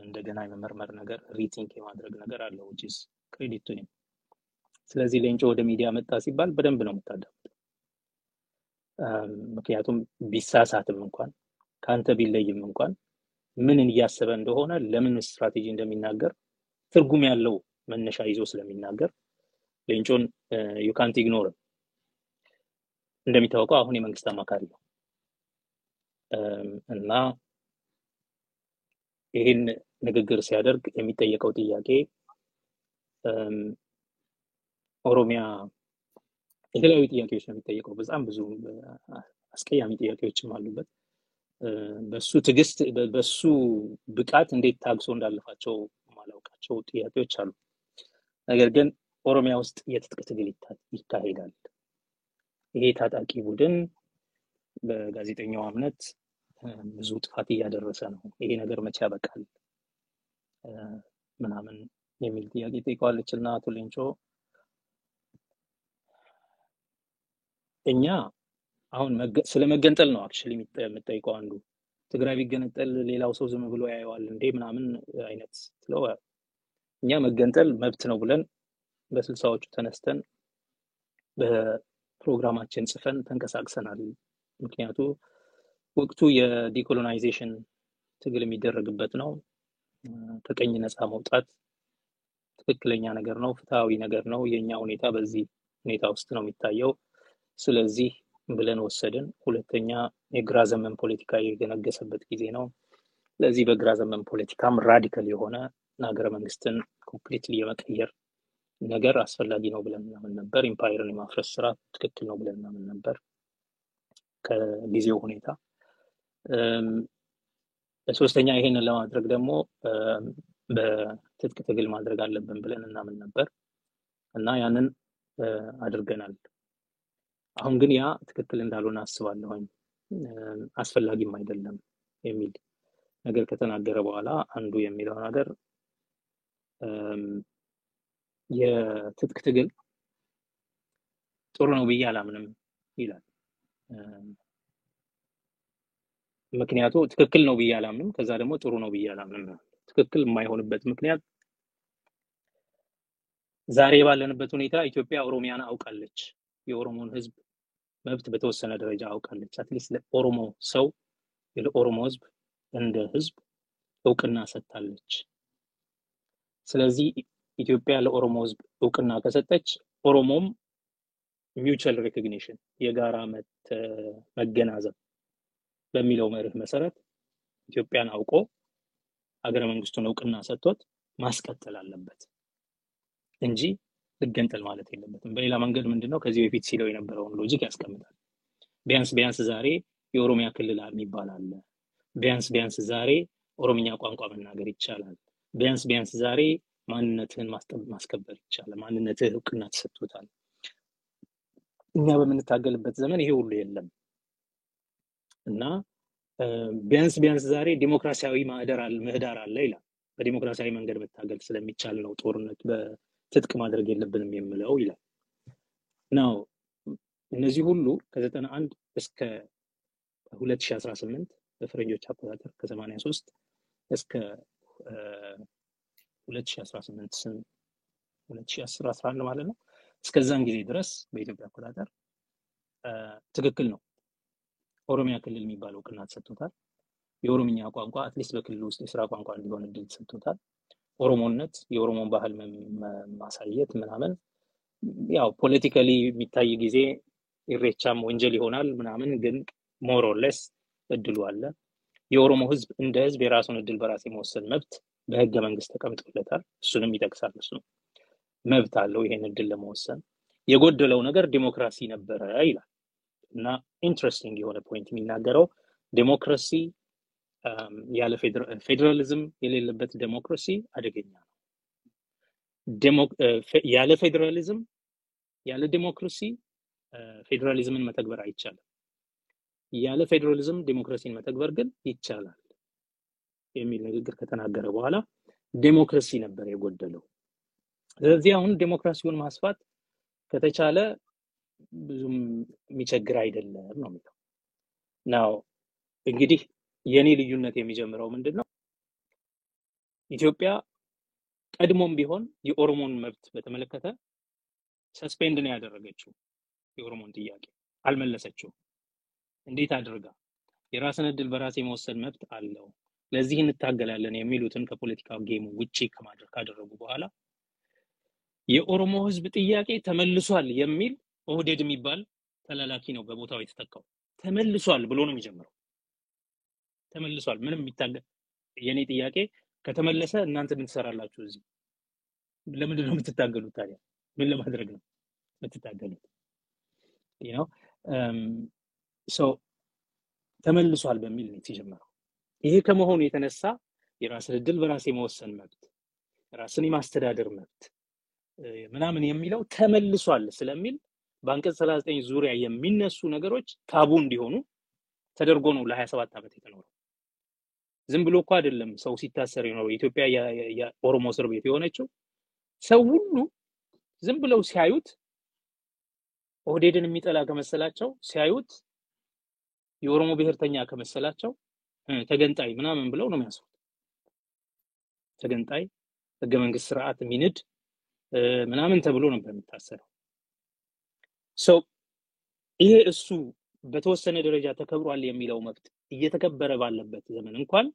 እንደገና የመመርመር ነገር ሪቲንክ የማድረግ ነገር አለው which is credit to him። ስለዚህ ሌንጮ ወደ ሚዲያ መጣ ሲባል በደንብ ነው የምታዳምጠው። ምክንያቱም ቢሳሳትም እንኳን ካንተ ቢለይም እንኳን ምን እያሰበ እንደሆነ ለምን ስትራቴጂ እንደሚናገር ትርጉም ያለው መነሻ ይዞ ስለሚናገር ሌንጮን you can't ignore። እንደሚታወቀው አሁን የመንግስት አማካሪ ነው እና ይህን ንግግር ሲያደርግ የሚጠየቀው ጥያቄ ኦሮሚያ የተለያዩ ጥያቄዎች ነው የሚጠየቀው። በጣም ብዙ አስቀያሚ ጥያቄዎችም አሉበት። በሱ ትዕግስት በሱ ብቃት እንዴት ታግሶ እንዳለፋቸው ማላውቃቸው ጥያቄዎች አሉ። ነገር ግን ኦሮሚያ ውስጥ የትጥቅ ትግል ይካሄዳል። ይሄ ታጣቂ ቡድን በጋዜጠኛው እምነት ብዙ ጥፋት እያደረሰ ነው፣ ይሄ ነገር መቼ ያበቃል ምናምን የሚል ጥያቄ ጠይቀዋለች እና አቶ ሌንጮ እኛ አሁን ስለ መገንጠል ነው አክቹሊ የምጠይቀው። አንዱ ትግራይ ቢገነጠል ሌላው ሰው ዝም ብሎ ያየዋል እንዴ ምናምን አይነት ስለው እኛ መገንጠል መብት ነው ብለን በ60ዎቹ ተነስተን በፕሮግራማችን ጽፈን ተንቀሳቅሰናል። ምክንያቱ ወቅቱ የዲኮሎናይዜሽን ትግል የሚደረግበት ነው። ከቀኝ ነፃ መውጣት ትክክለኛ ነገር ነው፣ ፍትሃዊ ነገር ነው። የኛ ሁኔታ በዚህ ሁኔታ ውስጥ ነው የሚታየው። ስለዚህ ብለን ወሰድን። ሁለተኛ የግራ ዘመን ፖለቲካ የገነገሰበት ጊዜ ነው። ለዚህ በግራ ዘመን ፖለቲካም ራዲካል የሆነ ሀገረ መንግስትን ኮምፕሊትሊ የመቀየር ነገር አስፈላጊ ነው ብለን እናምን ነበር። ኢምፓየርን የማፍረስ ስራ ትክክል ነው ብለን እናምን ነበር ከጊዜው ሁኔታ። ሶስተኛ ይሄንን ለማድረግ ደግሞ በትጥቅ ትግል ማድረግ አለብን ብለን እናምን ነበር እና ያንን አድርገናል። አሁን ግን ያ ትክክል እንዳልሆነ አስባለሁኝ፣ አስፈላጊም አይደለም የሚል ነገር ከተናገረ በኋላ አንዱ የሚለው ነገር የትጥቅ ትግል ጥሩ ነው ብዬ አላምንም ይላል። ምክንያቱ ትክክል ነው ብዬ አላምንም፣ ከዛ ደግሞ ጥሩ ነው ብዬ አላምንም። ትክክል የማይሆንበት ምክንያት ዛሬ ባለንበት ሁኔታ ኢትዮጵያ ኦሮሚያን አውቃለች፣ የኦሮሞን ህዝብ መብት በተወሰነ ደረጃ አውቃለች። አትሊስት ለኦሮሞ ሰው ለኦሮሞ ህዝብ እንደ ህዝብ እውቅና ሰጥታለች። ስለዚህ ኢትዮጵያ ለኦሮሞ ህዝብ እውቅና ከሰጠች ኦሮሞም ሚውቹዋል ሪኮግኒሽን የጋራ መገናዘብ በሚለው መርህ መሰረት ኢትዮጵያን አውቆ ሀገረ መንግስቱን እውቅና ሰጥቶት ማስቀጠል አለበት እንጂ ልገንጠል ማለት የለበትም። በሌላ መንገድ ምንድነው ከዚህ በፊት ሲለው የነበረውን ሎጂክ ያስቀምጣል። ቢያንስ ዛሬ የኦሮሚያ ክልል የሚባል አለ። ቢያንስ ዛሬ ኦሮምኛ ቋንቋ መናገር ይቻላል። ቢያንስ ዛሬ ማንነትህን ማስከበር ይቻላል። ማንነትህ እውቅና ተሰጥቶታል። እኛ በምንታገልበት ዘመን ይሄ ሁሉ የለም እና ቢያንስ ዛሬ ዲሞክራሲያዊ ምህዳር አለ ይላል። በዲሞክራሲያዊ መንገድ መታገል ስለሚቻል ነው ጦርነት በትጥቅ ማድረግ የለብንም የሚለው ይላል። ነው እነዚህ ሁሉ ከ91 እስከ 2018 በፈረንጆች አቆጣጠር ከ83 እስከ 2018 2011 ማለት ነው። እስከዛን ጊዜ ድረስ በኢትዮጵያ አቆጣጠር ትክክል ነው። ኦሮሚያ ክልል የሚባል እውቅና ተሰጥቶታል። የኦሮምኛ ቋንቋ አትሊስት በክልል ውስጥ የስራ ቋንቋ እንዲሆን እድል ተሰጥቶታል። ኦሮሞነት የኦሮሞን ባህል ማሳየት ምናምን ያው ፖለቲካሊ የሚታይ ጊዜ ኢሬቻም ወንጀል ይሆናል ምናምን፣ ግን ሞር ኦር ሌስ እድሉ አለ። የኦሮሞ ህዝብ እንደ ህዝብ የራሱን እድል በራስ የመወሰን መብት በህገ መንግስት ተቀምጦለታል። እሱንም ይጠቅሳል። እሱ መብት አለው ይሄን እድል ለመወሰን። የጎደለው ነገር ዲሞክራሲ ነበረ ይላል እና ኢንትረስቲንግ የሆነ ፖይንት የሚናገረው ዲሞክራሲ ያለ ፌዴራሊዝም የሌለበት ዲሞክራሲ አደገኛ ነው። ያለ ፌዴራሊዝም ያለ ዲሞክራሲ ፌዴራሊዝምን መተግበር አይቻልም። ያለ ፌዴራሊዝም ዲሞክራሲን መተግበር ግን ይቻላል የሚል ንግግር ከተናገረ በኋላ ዲሞክራሲ ነበር የጎደለው። ስለዚህ አሁን ዲሞክራሲውን ማስፋት ከተቻለ ብዙም የሚቸግር አይደለም ነው የሚለው። ናው እንግዲህ የኔ ልዩነት የሚጀምረው ምንድነው? ኢትዮጵያ ቀድሞም ቢሆን የኦሮሞን መብት በተመለከተ ሰስፔንድ ነው ያደረገችው። የኦሮሞን ጥያቄ አልመለሰችው። እንዴት አድርጋ? የራስን እድል በራስ የመወሰን መብት አለው፣ ለዚህ እንታገላለን የሚሉትን ከፖለቲካው ጌሙ ውጪ ከማድረግ ካደረጉ በኋላ የኦሮሞ ህዝብ ጥያቄ ተመልሷል የሚል ኦህዴድ የሚባል ተላላኪ ነው በቦታው የተተካው። ተመልሷል ብሎ ነው የሚጀምረው። ተመልሷል ምንም የሚታገል የኔ ጥያቄ ከተመለሰ እናንተ ምን ትሰራላችሁ እዚህ? ለምንድን ነው የምትታገሉት ታዲያ? ምን ለማድረግ ነው የምትታገሉት? you know so ተመልሷል በሚል ነው የተጀመረው። ይሄ ከመሆኑ የተነሳ የራስን ዕድል በራስ የመወሰን መብት፣ ራስን የማስተዳደር መብት ምናምን የሚለው ተመልሷል ስለሚል በአንቀጽ 39 ዙሪያ የሚነሱ ነገሮች ታቡ እንዲሆኑ ተደርጎ ነው ለ27 ዓመት የተኖረው። ዝም ብሎ እኮ አይደለም ሰው ሲታሰር ነው ኢትዮጵያ የኦሮሞ እስር ቤት የሆነችው። ሰው ሁሉ ዝም ብለው ሲያዩት ኦህዴድን የሚጠላ ከመሰላቸው ሲያዩት የኦሮሞ ብሔርተኛ ከመሰላቸው ተገንጣይ ምናምን ብለው ነው የሚያስሩት። ተገንጣይ ህገ መንግስት ስርዓት ሚንድ ምናምን ተብሎ ነበር የሚታሰረው። ይሄ እሱ በተወሰነ ደረጃ ተከብሯል የሚለው መብት እየተከበረ ባለበት ዘመን እንኳን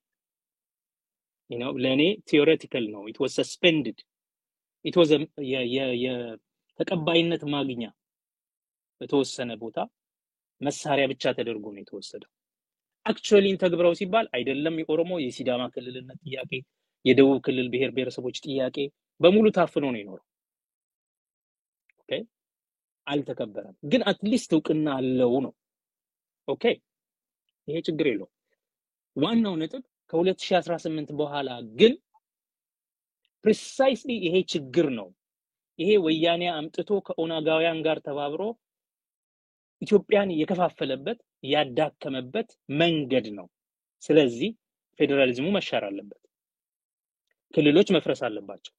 ለኔ ቲዮሬቲካል ነው። it was suspended. it was ተቀባይነት ማግኛ በተወሰነ ቦታ መሳሪያ ብቻ ተደርጎ ነው የተወሰደው። አክቹአሊ ተግብረው ሲባል አይደለም የኦሮሞ የሲዳማ ክልልነት ጥያቄ፣ የደቡብ ክልል ብሔር ብሔረሰቦች ጥያቄ በሙሉ ታፍኖ ነው የኖረው። ኦኬ አልተከበረም፣ ግን አትሊስት እውቅና አለው ነው። ኦኬ ይሄ ችግር የለው። ዋናው ነጥብ ከ2018 በኋላ ግን ፕሪሳይስሊ ይሄ ችግር ነው። ይሄ ወያኔ አምጥቶ ከኦናጋውያን ጋር ተባብሮ ኢትዮጵያን የከፋፈለበት ያዳከመበት መንገድ ነው። ስለዚህ ፌደራሊዝሙ መሻር አለበት፣ ክልሎች መፍረስ አለባቸው፣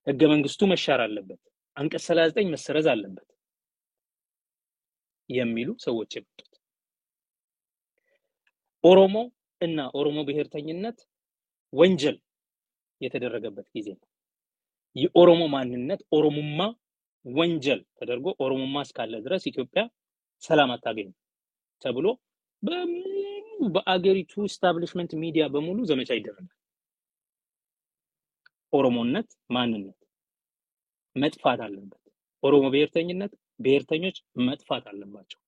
ህገ መንግስቱ መሻር አለበት፣ አንቀጽ 39 መሰረዝ አለበት የሚሉ ሰዎች የመጡት ኦሮሞ እና ኦሮሞ ብሔርተኝነት ወንጀል የተደረገበት ጊዜ ነው። የኦሮሞ ማንነት ኦሮሞማ ወንጀል ተደርጎ ኦሮሞማ እስካለ ድረስ ኢትዮጵያ ሰላም አታገኝም ተብሎ በአገሪቱ ስታብሊሽመንት ሚዲያ በሙሉ ዘመቻ ይደረጋል። ኦሮሞነት ማንነት መጥፋት አለበት፣ ኦሮሞ ብሔርተኝነት ብሔርተኞች መጥፋት አለባቸው፣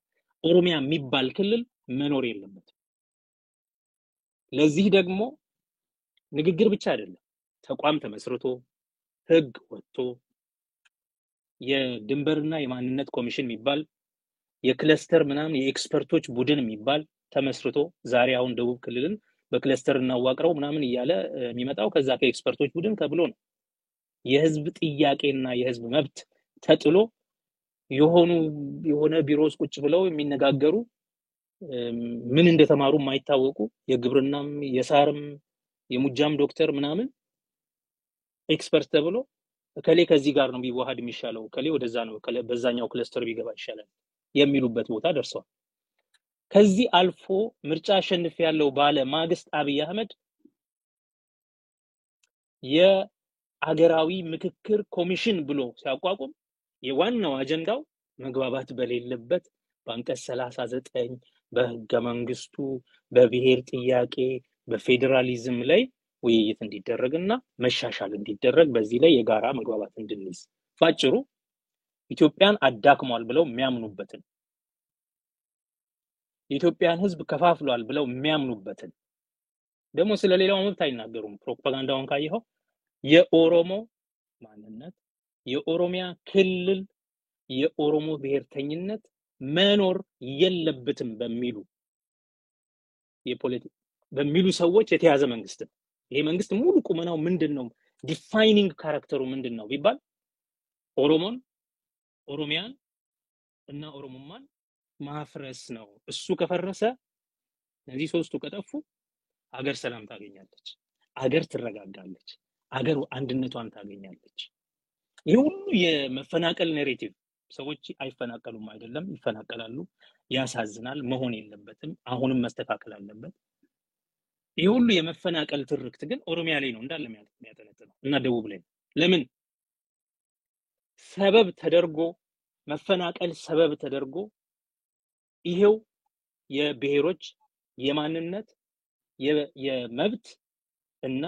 ኦሮሚያ የሚባል ክልል መኖር የለበትም። ለዚህ ደግሞ ንግግር ብቻ አይደለም፣ ተቋም ተመስርቶ ህግ ወጥቶ የድንበርና የማንነት ኮሚሽን የሚባል የክለስተር ምናምን የኤክስፐርቶች ቡድን የሚባል ተመስርቶ ዛሬ አሁን ደቡብ ክልልን በክለስተር እናዋቅረው ምናምን እያለ የሚመጣው ከዛ ከኤክስፐርቶች ቡድን ተብሎ ነው። የህዝብ ጥያቄና የህዝብ መብት ተጥሎ የሆነ ቢሮስ ቁጭ ብለው የሚነጋገሩ ምን እንደተማሩ የማይታወቁ የግብርናም የሳርም የሙጃም ዶክተር ምናምን ኤክስፐርት ተብሎ ከሌ ከዚህ ጋር ነው ቢዋሃድ የሚሻለው፣ ከሌ ወደዛ ነው፣ በዛኛው ክለስተር ቢገባ ይሻላል የሚሉበት ቦታ ደርሰዋል። ከዚህ አልፎ ምርጫ አሸንፍ ያለው ባለ ማግስት አብይ አህመድ የአገራዊ ምክክር ኮሚሽን ብሎ ሲያቋቁም የዋናው አጀንዳው መግባባት በሌለበት በአንቀጽ 39 በህገ መንግስቱ በብሔር ጥያቄ በፌደራሊዝም ላይ ውይይት እንዲደረግና መሻሻል እንዲደረግ በዚህ ላይ የጋራ መግባባት እንድንይዝ ባጭሩ ኢትዮጵያን አዳክሟል ብለው የሚያምኑበትን የኢትዮጵያን ህዝብ ከፋፍሏል ብለው የሚያምኑበትን ደግሞ ስለሌላው መብት አይናገሩም። ፕሮፓጋንዳውን ካየኸው የኦሮሞ ማንነት የኦሮሚያ ክልል የኦሮሞ ብሔርተኝነት መኖር የለበትም በሚሉ ሰዎች የተያዘ መንግስት ነው። ይሄ መንግስት ሙሉ ቁመናው ምንድነው? ዲፋይኒንግ ካራክተሩ ምንድነው ቢባል ኦሮሞን ኦሮሚያን እና ኦሮሞማን ማፍረስ ነው። እሱ ከፈረሰ እነዚህ ሶስቱ ከጠፉ አገር ሰላም ታገኛለች፣ አገር ትረጋጋለች፣ አገር አንድነቷን ታገኛለች። ይሄ ሁሉ የመፈናቀል ናሬቲቭ ሰዎች አይፈናቀሉም አይደለም፣ ይፈናቀላሉ፣ ያሳዝናል፣ መሆን የለበትም፣ አሁንም መስተካከል አለበት። ይሄ ሁሉ የመፈናቀል ትርክት ግን ኦሮሚያ ላይ ነው እንዳለ የሚያጠነጥነው እና ደቡብ ላይ ነው። ለምን ሰበብ ተደርጎ መፈናቀል ሰበብ ተደርጎ ይሄው የብሔሮች የማንነት የመብት እና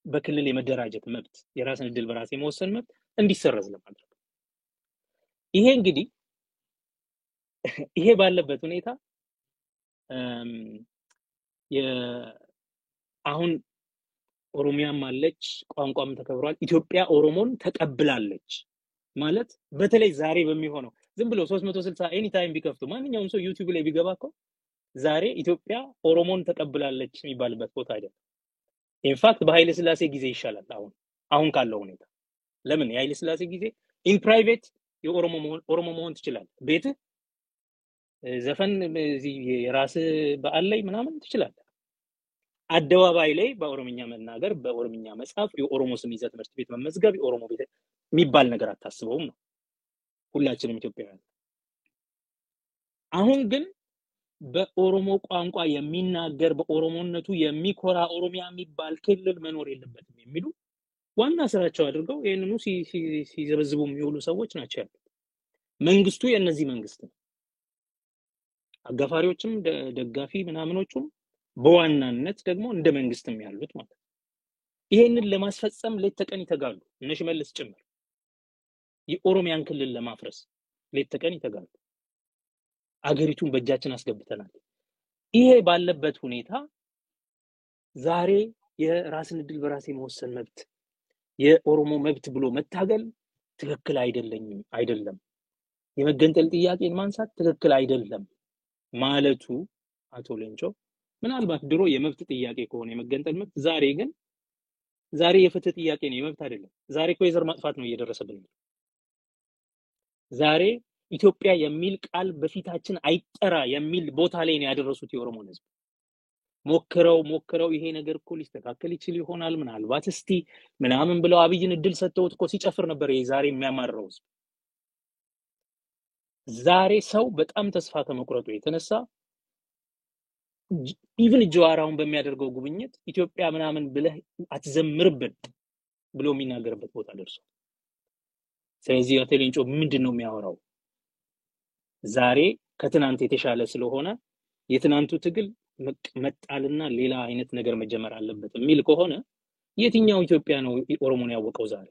በክልል የመደራጀት መብት የራስን ዕድል በራስ የመወሰን መብት እንዲሰረዝ ለማድረግ ይሄ እንግዲህ ይሄ ባለበት ሁኔታ አሁን ኦሮሚያም አለች ቋንቋም ተከብሯል ኢትዮጵያ ኦሮሞን ተቀብላለች ማለት በተለይ ዛሬ በሚሆነው ዝም ብሎ 360 ኤኒ ታይም ቢከፍቱ ማንኛውም ሰው ዩቲዩብ ላይ ቢገባ እኮ ዛሬ ኢትዮጵያ ኦሮሞን ተቀብላለች የሚባልበት ቦታ አይደለም ኢንፋክት በኃይለ ሥላሴ ጊዜ ይሻላል አሁን ካለው ሁኔታ ለምን የኃይለ ሥላሴ ጊዜ ኢን ፕራይቬት ኦሮሞ መሆን ትችላለህ ቤት ዘፈን የራስ በዓል ላይ ምናምን ትችላለህ አደባባይ ላይ በኦሮምኛ መናገር በኦሮምኛ መጻፍ የኦሮሞ ስም ይዘት ትምህርት ቤት መመዝገብ የኦሮሞ ቤት የሚባል ነገር አታስበውም ነው ሁላችንም ኢትዮጵያውያን አሁን ግን በኦሮሞ ቋንቋ የሚናገር በኦሮሞነቱ የሚኮራ ኦሮሚያ የሚባል ክልል መኖር የለበትም የሚሉ ዋና ስራቸው አድርገው ይሄንኑ ሲዘበዝቡ የሚውሉ ሰዎች ናቸው ያሉት መንግስቱ የነዚህ መንግስት ነው አጋፋሪዎችም ደጋፊ ምናምኖቹም በዋናነት ደግሞ እንደ መንግስትም ያሉት ማለት ይሄንን ለማስፈጸም ሌት ተቀን ይተጋሉ እነ ሽመልስ ጭምር የኦሮሚያን ክልል ለማፍረስ ሌት ተቀን ይተጋሉ አገሪቱን በእጃችን አስገብተናል ይሄ ባለበት ሁኔታ ዛሬ የራስን እድል በራስ የመወሰን መብት የኦሮሞ መብት ብሎ መታገል ትክክል አይደለም የመገንጠል ጥያቄን ማንሳት ትክክል አይደለም ማለቱ አቶ ሌንጮ ምናልባት ድሮ የመብት ጥያቄ ከሆነ የመገንጠል መብት ዛሬ የፍትህ ጥያቄ ነው የመብት አይደለም ዛሬ እኮ የዘር ማጥፋት ነው እየደረሰብን ዛሬ ኢትዮጵያ የሚል ቃል በፊታችን አይጠራ የሚል ቦታ ላይ ነው ያደረሱት የኦሮሞ ህዝብ ሞክረው ይሄ ነገር እኮ ሊስተካከል ይችል ይሆናል ምናልባት እስቲ ምናምን ብለው አብይን እድል ሰጥተውት እኮ ሲጨፍር ነበር ዛሬ የሚያማረው ህዝብ ዛሬ ሰው በጣም ተስፋ ከመቁረጡ የተነሳ ኢቭን ጀዋራውን በሚያደርገው ጉብኝት ኢትዮጵያ ምናምን ብለህ አትዘምርብን ብሎ የሚናገርበት ቦታ ደርሷል ስለዚህ አቶ ሌንጮ ምንድነው የሚያወራው ዛሬ ከትናንት የተሻለ ስለሆነ የትናንቱ ትግል መጣልና ሌላ አይነት ነገር መጀመር አለበት የሚል ከሆነ የትኛው ኢትዮጵያ ነው ኦሮሞን ያወቀው ዛሬ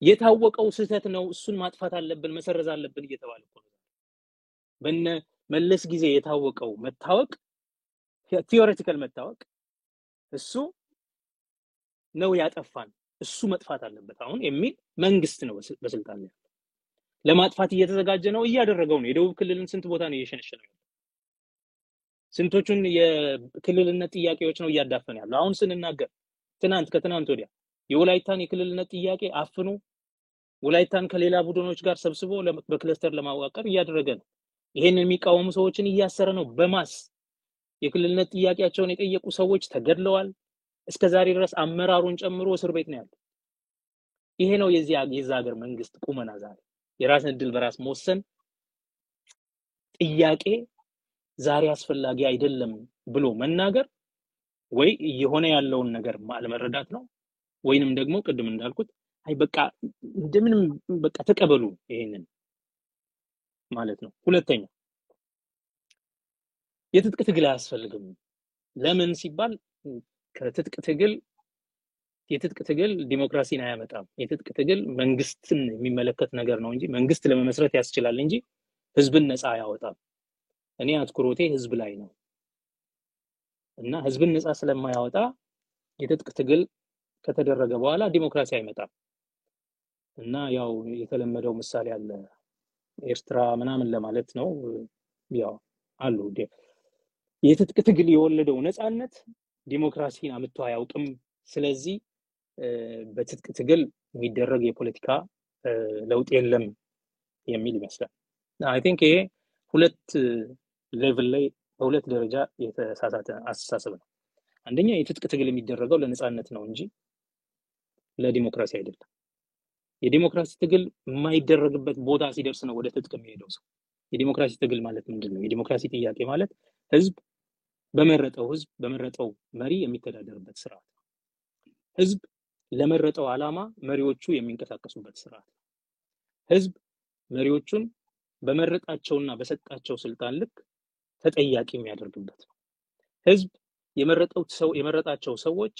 የታወቀው ስህተት ነው እሱን ማጥፋት አለብን መሰረዝ አለብን እየተባለ ነው በእነ መለስ ጊዜ የታወቀው መታወቅ ቲዮሬቲካል መታወቅ እሱ ነው ያጠፋን እሱ መጥፋት አለበት አሁን የሚል መንግስት ነው በስልጣን ላይ ለማጥፋት እየተዘጋጀ ነው እያደረገው ነው የደቡብ ክልልን ስንት ቦታ ነው እየሸነሸነው ስንቶቹን የክልልነት ጥያቄዎች ነው እያዳፈነ ያለው አሁን ስንናገር ከትናንት ወዲያ የወላይታን የክልልነት ጥያቄ አፍኑ ወላይታን ከሌላ ቡድኖች ጋር ሰብስቦ በክለስተር ለማዋቀር እያደረገ ነው ይሄንን የሚቃወሙ ሰዎችን እያሰረ ነው በማስ የክልልነት ጥያቄያቸውን የጠየቁ ሰዎች ተገድለዋል እስከዛሬ ድረስ አመራሩን ጨምሮ እስር ቤት ነው ያለው ይሄ ነው የዛ ሀገር መንግስት ቁመና ዛሬ የራስን እድል በራስ መወሰን ጥያቄ ዛሬ አስፈላጊ አይደለም ብሎ መናገር ወይ የሆነ ያለውን ነገር ማለመረዳት ነው ወይንም ደግሞ ቅድም እንዳልኩት አይ በቃ እንደምንም በቃ ተቀበሉ ይሄንን ማለት ነው ሁለተኛ የትጥቅ ትግል አያስፈልግም ለምን ሲባል የትጥቅ ትግል ዲሞክራሲን አያመጣም የትጥቅ ትግል መንግስትን የሚመለከት ነገር ነው እንጂ መንግስት ለመመስረት ያስችላል እንጂ ህዝብን ነፃ ያወጣል እኔ አትኩሮቴ ህዝብ ላይ ነው እና ህዝብን ነፃ ስለማያወጣ የትጥቅ ትግል ከተደረገ በኋላ ዲሞክራሲ አይመጣም እና ያው የተለመደው ምሳሌ አለ ኤርትራ ምናምን ለማለት ነው ያው አሉ የትጥቅ ትግል የወለደው ነፃነት ዲሞክራሲን አምጥቶ አያውቅም ስለዚህ በትጥቅ ትግል የሚደረግ የፖለቲካ ለውጥ የለም የሚል ይመስላል አይ ቲንክ ይሄ ሁለት ሌቭል ላይ በሁለት ደረጃ የተሳሳተ አስተሳሰብ ነው አንደኛ የትጥቅ ትግል የሚደረገው ለነፃነት ነው እንጂ ለዲሞክራሲ አይደለም የዲሞክራሲ ትግል የማይደረግበት ቦታ ሲደርስ ነው ወደ ትጥቅ የሚሄደው ሰው የዲሞክራሲ ትግል ማለት ምንድነው የዲሞክራሲ ጥያቄ ማለት ህዝብ በመረጠው መሪ የሚተዳደርበት ስርዓት ህዝብ ለመረጠው ዓላማ መሪዎቹ የሚንቀሳቀሱበት ስርዓት ህዝብ መሪዎቹን በመረጣቸውና በሰጣቸው ስልጣን ልክ ተጠያቂ የሚያደርግበት ነው ህዝብ የመረጣቸው ሰዎች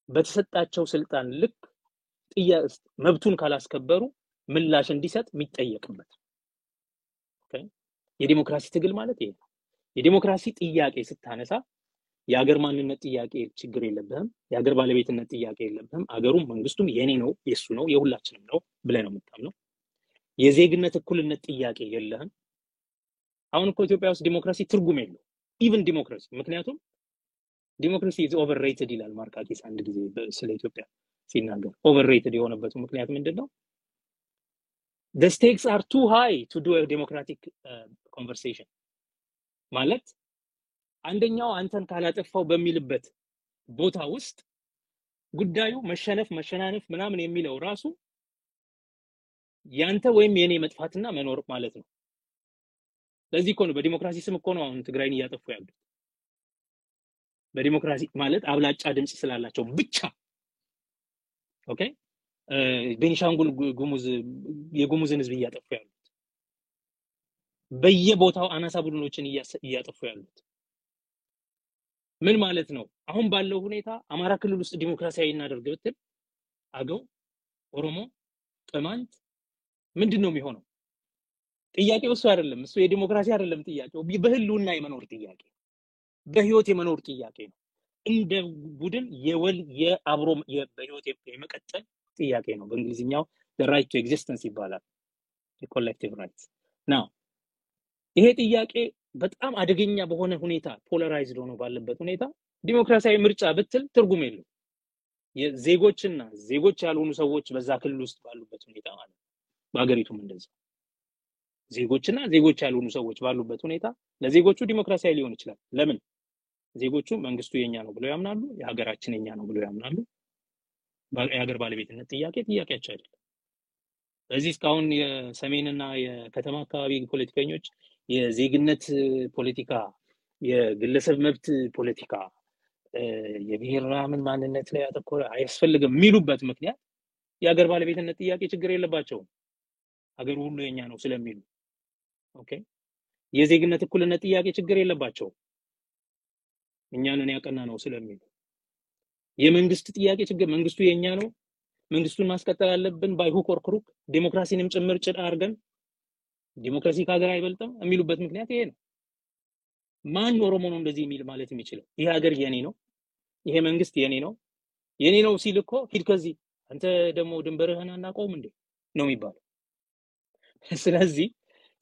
በተሰጣቸው ስልጣን ልክ መብቱን ካላስከበሩ ምላሽ እንዲሰጥ የሚጠየቅበት ኦኬ የዲሞክራሲ ትግል ማለት ይሄ የዲሞክራሲ ጥያቄ ስታነሳ የሀገር ማንነት ጥያቄ ችግር የለብህም የሀገር ባለቤትነት ጥያቄ የለብህም አገሩም መንግስቱም የኔ ነው የሱ ነው የሁላችንም ነው ብለህ ነው የምታምነው የዜግነት እኩልነት ጥያቄ የለህም አሁን እኮ ኢትዮጵያ ውስጥ ዲሞክራሲ ትርጉም የለው ኢቭን ዲሞክራሲ ምክንያቱም ዲሞክራሲ is overrated ይላል ማርካኪስ አንድ ጊዜ ስለ ኢትዮጵያ ሲናገር overrated የሆነበት ምክንያት ምንድነው the stakes are too high to do a democratic conversation ማለት አንደኛው አንተን ካላጠፋው በሚልበት ቦታ ውስጥ ጉዳዩ መሸናነፍ ምናምን የሚለው ራሱ ያንተ ወይም የኔ መጥፋትና መኖር ማለት ነው ለዚህ እኮ ነው በዲሞክራሲ ስም እኮ ነው አሁን ትግራይን እያጠፉ ያሉት በዲሞክራሲ ማለት አብላጫ ድምጽ ስላላቸው ብቻ ኦኬ ቤኒሻንጉል ጉሙዝ የጉሙዝን ህዝብ እያጠፉ ያሉት በየቦታው አናሳ ቡድኖችን እያጠፉ ያሉት ምን ማለት ነው አሁን ባለው ሁኔታ አማራ ክልል ውስጥ ዲሞክራሲያዊ እናደርግ ብትል አገው ኦሮሞ ቅማንት ምንድነው የሚሆነው ጥያቄው እሱ አይደለም እሱ የዲሞክራሲ አይደለም ጥያቄው በህልውና የመኖር ጥያቄ በህይወት የመኖር ጥያቄ ነው እንደ ቡድን የአብሮ በህይወት የመቀጠል ጥያቄ ነው በእንግሊዝኛው the right to existence ይባላል the collective rights now ይሄ ጥያቄ በጣም አደገኛ በሆነ ሁኔታ ፖላራይዝድ ሆኖ ባለበት ሁኔታ ዲሞክራሲያዊ ምርጫ ብትል ትርጉም የለውም የዜጎችና ዜጎች ያልሆኑ ሰዎች በዛ ክልል ውስጥ ባሉበት ሁኔታ ማለት በአገሪቱም እንደዛ ዜጎችና ዜጎች ያልሆኑ ሰዎች ባሉበት ሁኔታ ለዜጎቹ ዲሞክራሲያዊ ሊሆን ይችላል ለምን ዜጎቹ መንግስቱ የኛ ነው ብለው ያምናሉ የሀገራችን የኛ ነው ብለው ያምናሉ የሀገር ባለቤትነት ጥያቄያቸው አይደለም በዚህ እስካሁን የሰሜንና የከተማ አካባቢ ፖለቲከኞች የዜግነት ፖለቲካ የግለሰብ መብት ፖለቲካ የብሔራዊ ማንነት ላይ አተኮረ አይፈልግም የሚሉበት ምክንያት የሀገር ባለቤትነት ጥያቄ ችግር የለባቸውም ሀገሩ ሁሉ የኛ ነው ስለሚሉ ኦኬ የዜግነት እኩልነት ጥያቄ ችግር የለባቸውም እኛንን ያቀና ነው ስለሚሉ የመንግስት ጥያቄ ችግር መንግስቱ የኛ ነው መንግስቱን ማስቀጠል አለብን ባይሁክ ወርክሩክ ዲሞክራሲንም ጭምር ጭድ አርገን ዲሞክራሲ ከሀገር አይበልጥም የሚሉበት ምክንያት ይሄ ነው ማን ኦሮሞ ነው እንደዚህ የሚል ማለት የሚችለው ይሄ ሀገር የኔ ነው ይሄ መንግስት የኔ ነው ሲል እኮ ሂድ ከዚህ አንተ ደግሞ ድንበርህን አናቆም እንዴ ነው የሚባለው ስለዚህ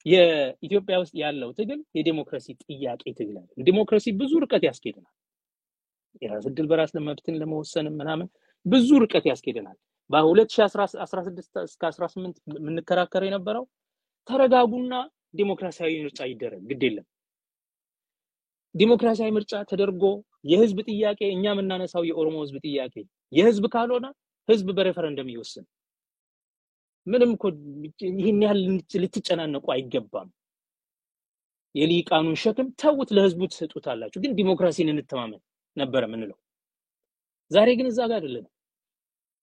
የኢትዮጵያ ውስጥ ያለው ትግል የዲሞክራሲ ጥያቄ ትግል አይደለም ዲሞክራሲ ብዙ ርቀት ያስኬደናል የራስ ዕድል በራስ ለመብትን ለመወሰን ምናምን ብዙ ርቀት ያስኬደናል በ2016 እስከ 18 ምንከራከር የነበረው ተረጋጉና ዲሞክራሲያዊ ምርጫ ይደረግ ግድ የለም ዲሞክራሲያዊ ምርጫ ተደርጎ የህዝብ ጥያቄ እኛ ምናነሳው የኦሮሞ ህዝብ ጥያቄ የህዝብ ካልሆነ ህዝብ በሬፈረንደም ይወስን ምንም እኮ ይሄን ያህል ልትጨናነቁ አይገባም የሊቃኑን ሸክም ተውት ለህዝቡ ተሰጡታላችሁ ግን ዲሞክራሲን እንተማመን ነበር ምንለው ዛሬ ግን እዛ ጋር አይደለም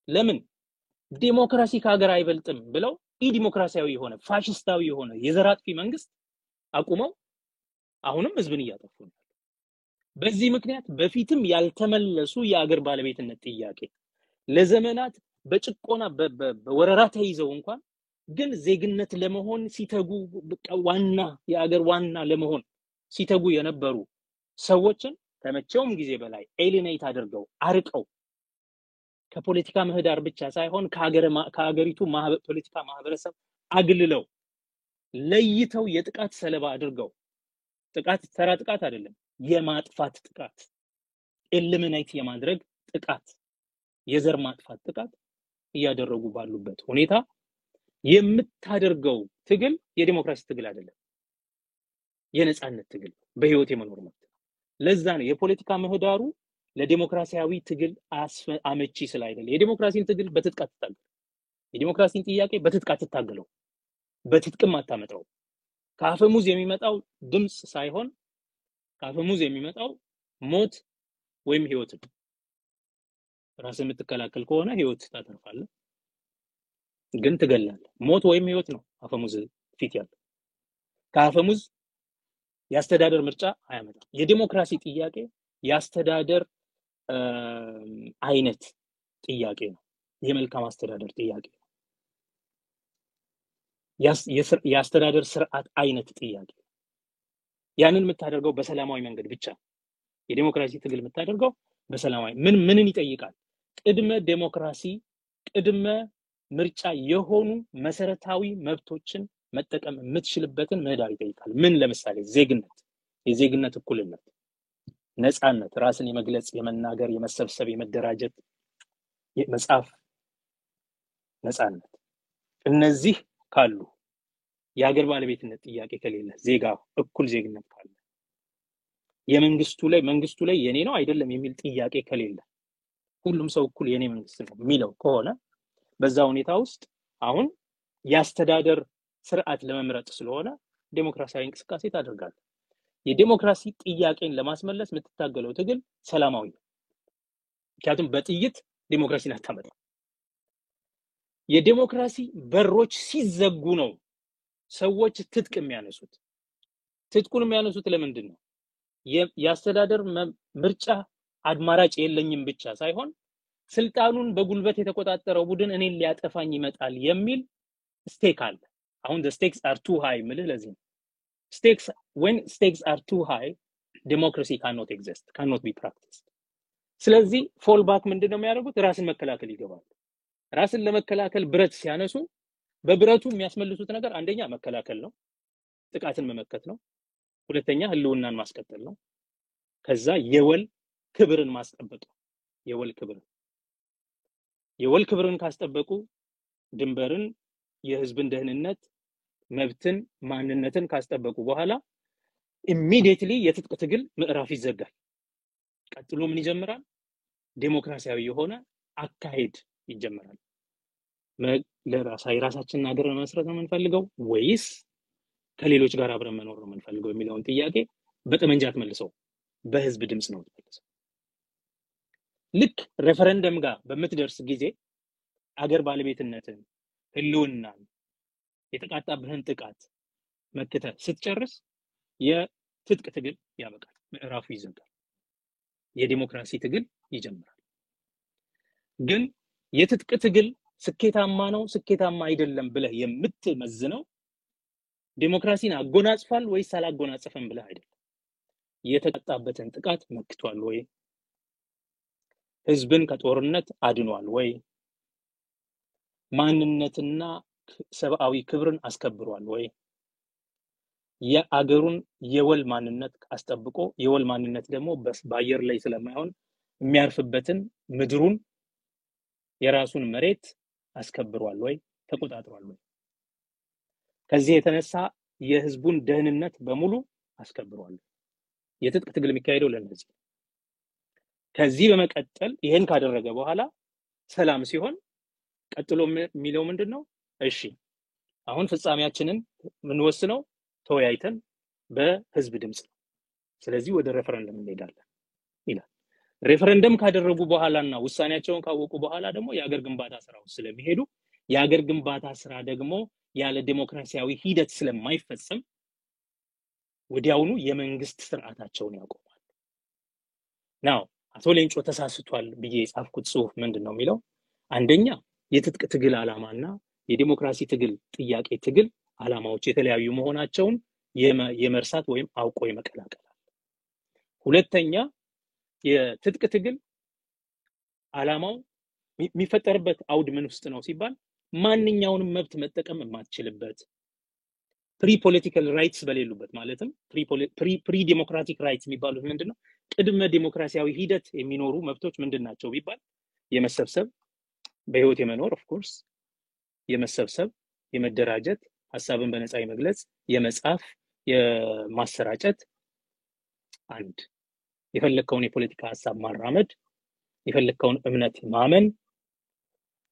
ለምን ዲሞክራሲ ከሀገር አይበልጥም ብለው ዲሞክራሲያዊ የሆነ ፋሽስታዊ የሆነ የዘራጥፊ መንግስት አቁመው አሁንም ህዝብን እያጠፉ ነው በዚህ ምክንያት በፊትም ያልተመለሱ የሀገር ባለቤትነት ጥያቄ ለዘመናት በጭቆና በወረራ ተይዘው እንኳን ግን ዜግነት ለመሆን ሲተጉ ዋና የሀገር ዋና ለመሆን ሲተጉ የነበሩ ሰዎችን ከመቼውም ጊዜ በላይ ኤሊኔት አድርገው አርቀው ከፖለቲካ ምህዳር ብቻ ሳይሆን ከሀገሪቱ ፖለቲካ ማህበረሰብ አግልለው ለይተው የጥቃት ሰለባ አድርገው ጥቃት ተራ ጥቃት አይደለም የማጥፋት ጥቃት ኤሊሚኔት የማድረግ ጥቃት የዘር ማጥፋት ጥቃት እያደረጉ ባሉበት ሁኔታ የምታደርገው ትግል የዲሞክራሲ ትግል አይደለም የነጻነት ትግል በህይወት የመኖር መብት ለዛ ነው የፖለቲካ ምህዳሩ ለዲሞክራሲያዊ ትግል አመቺ ስላይደለ የዲሞክራሲን ትግል በትጥቃት ታገል የዲሞክራሲን ጥያቄ በትጥቃት ታገለው በትጥቅም አታመጣው ካፈሙዝ የሚመጣው ድምጽ ሳይሆን ካፈሙዝ የሚመጣው ሞት ወይም ህይወት ራስን የምትከላከል ከሆነ ህይወት ታተርፋለህ ግን ትገላለህ ሞት ወይም ህይወት ነው አፈሙዝ ፊት ያለው ካፈሙዝ ያስተዳደር ምርጫ አያመጣም የዲሞክራሲ ጥያቄ ያስተዳደር አይነት ጥያቄ ነው የመልካም አስተዳደር ጥያቄ ነው ያስተዳደር ስርዓት አይነት ጥያቄ ያንን የምታደርገው በሰላማዊ መንገድ ብቻ የዲሞክራሲ ትግል የምታደርገው በሰላማዊ ምንን ይጠይቃል? ቅድመ ዲሞክራሲ ቅድመ ምርጫ የሆኑ መሰረታዊ መብቶችን መጠቀም የምትችልበትን ምህዳር ይጠይቃል። ምን? ለምሳሌ ዜግነት፣ የዜግነት እኩልነት፣ ነፃነት፣ ራስን የመግለጽ፣ የመናገር፣ የመሰብሰብ፣ የመደራጀት፣ የመጻፍ ነፃነት። እነዚህ ካሉ የሀገር ባለቤትነት ጥያቄ ከሌለ፣ ዜጋ እኩል ዜግነት ካለ፣ መንግስቱ ላይ የኔ ነው አይደለም የሚል ጥያቄ ከሌለ፣ ሁሉም ሰው እኩል የኔ መንግስት ነው የሚለው ከሆነ በዛ ሁኔታ ውስጥ አሁን የአስተዳደር ስርዓት ለመምረጥ ስለሆነ ዴሞክራሲያዊ እንቅስቃሴ ታደርጋለህ። የዴሞክራሲ ጥያቄን ለማስመለስ የምትታገለው ትግል ሰላማዊ ነው። ምክንያቱም በጥይት ዴሞክራሲን አታመጣም። የዴሞክራሲ በሮች ሲዘጉ ነው ሰዎች ትጥቅ የሚያነሱት። ትጥቁን የሚያነሱት ለምንድን ነው? የአስተዳደር ምርጫ አማራጭ የለኝም ብቻ ሳይሆን ስልጣኑን በጉልበት የተቆጣጠረው ቡድን እኔን ሊያጠፋኝ ይመጣል የሚል ስቴክ አለ። አሁን the stakes are too high ምልህ ለዚህ ነው። when stakes are too high democracy cannot exist, cannot be practiced። ስለዚህ ፎል ባክ ምንድነው የሚያደርጉት? ራስን መከላከል ይገባሉ። ራስን ለመከላከል ብረት ሲያነሱ በብረቱ የሚያስመልሱት ነገር አንደኛ መከላከል ነው፣ ጥቃትን መመከት ነው። ሁለተኛ ህልውናን ማስቀጠል ነው። ከዛ የወል ክብርን ማስጠበቅ ነው። የወል ክብርን ካስጠበቁ ድንበርን፣ የህዝብን ደህንነት፣ መብትን፣ ማንነትን ካስጠበቁ በኋላ ኢሚዲየትሊ የትጥቅ ትግል ምዕራፍ ይዘጋል። ቀጥሎ ምን ይጀምራል? ዴሞክራሲያዊ የሆነ አካሄድ ይጀምራል። ለራሳችንን ሀገር መመስረት ነው የምንፈልገው ወይስ ከሌሎች ጋር አብረን መኖር ነው የምንፈልገው የሚለውን ጥያቄ በጠመንጃ አትመልሰው፣ በህዝብ ድምጽ ነው የምትመልሰው። ልክ ሬፈረንደም ጋር በምትደርስ ጊዜ አገር ባለቤትነትን፣ ህልውናን፣ የተቃጣብህን ጥቃት መክተህ ስትጨርስ የትጥቅ ትግል ያበቃል፣ ምዕራፉ ይዘጋል፣ የዲሞክራሲ ትግል ይጀምራል። ግን የትጥቅ ትግል ስኬታማ ነው ስኬታማ አይደለም ብለህ የምትመዝነው ዲሞክራሲን አጎናጽፏል ወይስ አላጎናጸፈም ብለህ አይደለም። የተቃጣበትን ጥቃት መክቷል ወይ? ህዝብን ከጦርነት አድኗል ወይ? ማንነትና ሰብአዊ ክብርን አስከብሯል ወይ? የአገሩን የወል ማንነት አስጠብቆ የወል ማንነት ደግሞ በአየር ላይ ስለማይሆን የሚያርፍበትን ምድሩን የራሱን መሬት አስከብሯል ወይ? ተቆጣጥሯል ወይ? ከዚህ የተነሳ የህዝቡን ደህንነት በሙሉ አስከብሯል። የትጥቅ ትግል የሚካሄደው ለነዚህ። ከዚህ በመቀጠል ይሄን ካደረገ በኋላ ሰላም ሲሆን ቀጥሎ የሚለው ምንድነው? እሺ አሁን ፍጻሜያችንን ምንወስነው ተወያይተን በህዝብ ድምጽ ነው። ስለዚህ ወደ ሬፈረንደም እንሄዳለን ይላል። ሬፈረንደም ካደረጉ በኋላና ውሳኔያቸውን ካወቁ በኋላ ደግሞ የሀገር ግንባታ ስራው ስለሚሄዱ የሀገር ግንባታ ስራ ደግሞ ያለ ዲሞክራሲያዊ ሂደት ስለማይፈጸም ወዲያውኑ የመንግስት ስርዓታቸውን ያቆማሉ። ናው አቶ ሌንጮ ተሳስቷል ብዬ የጻፍኩት ጽሁፍ ምንድነው የሚለው? አንደኛ የትጥቅ ትግል ዓላማና የዲሞክራሲ ትግል ጥያቄ ትግል ዓላማዎች የተለያዩ መሆናቸውን የመርሳት ወይም አውቆ የመቀላቀል። ሁለተኛ የትጥቅ ትግል ዓላማው የሚፈጠርበት አውድ ምን ውስጥ ነው ሲባል ማንኛውንም መብት መጠቀም የማትችልበት ፕሪ ፖለቲካል ራይትስ በሌሉበት ማለትም ፕሪ ዲሞክራቲክ ራይትስ የሚባሉት ምንድነው? ቅድመ ዲሞክራሲያዊ ሂደት የሚኖሩ መብቶች ምንድናቸው ቢባል የመሰብሰብ፣ በህይወት የመኖር ኦፍ ኮርስ፣ የመሰብሰብ፣ የመደራጀት፣ ሐሳብን በነፃ የመግለጽ፣ የመጻፍ፣ የማሰራጨት፣ አንድ የፈለከውን የፖለቲካ ሐሳብ ማራመድ፣ የፈለከውን እምነት ማመን።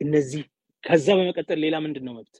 እነዚህ ከዛ በመቀጠል ሌላ ምንድነው መብት?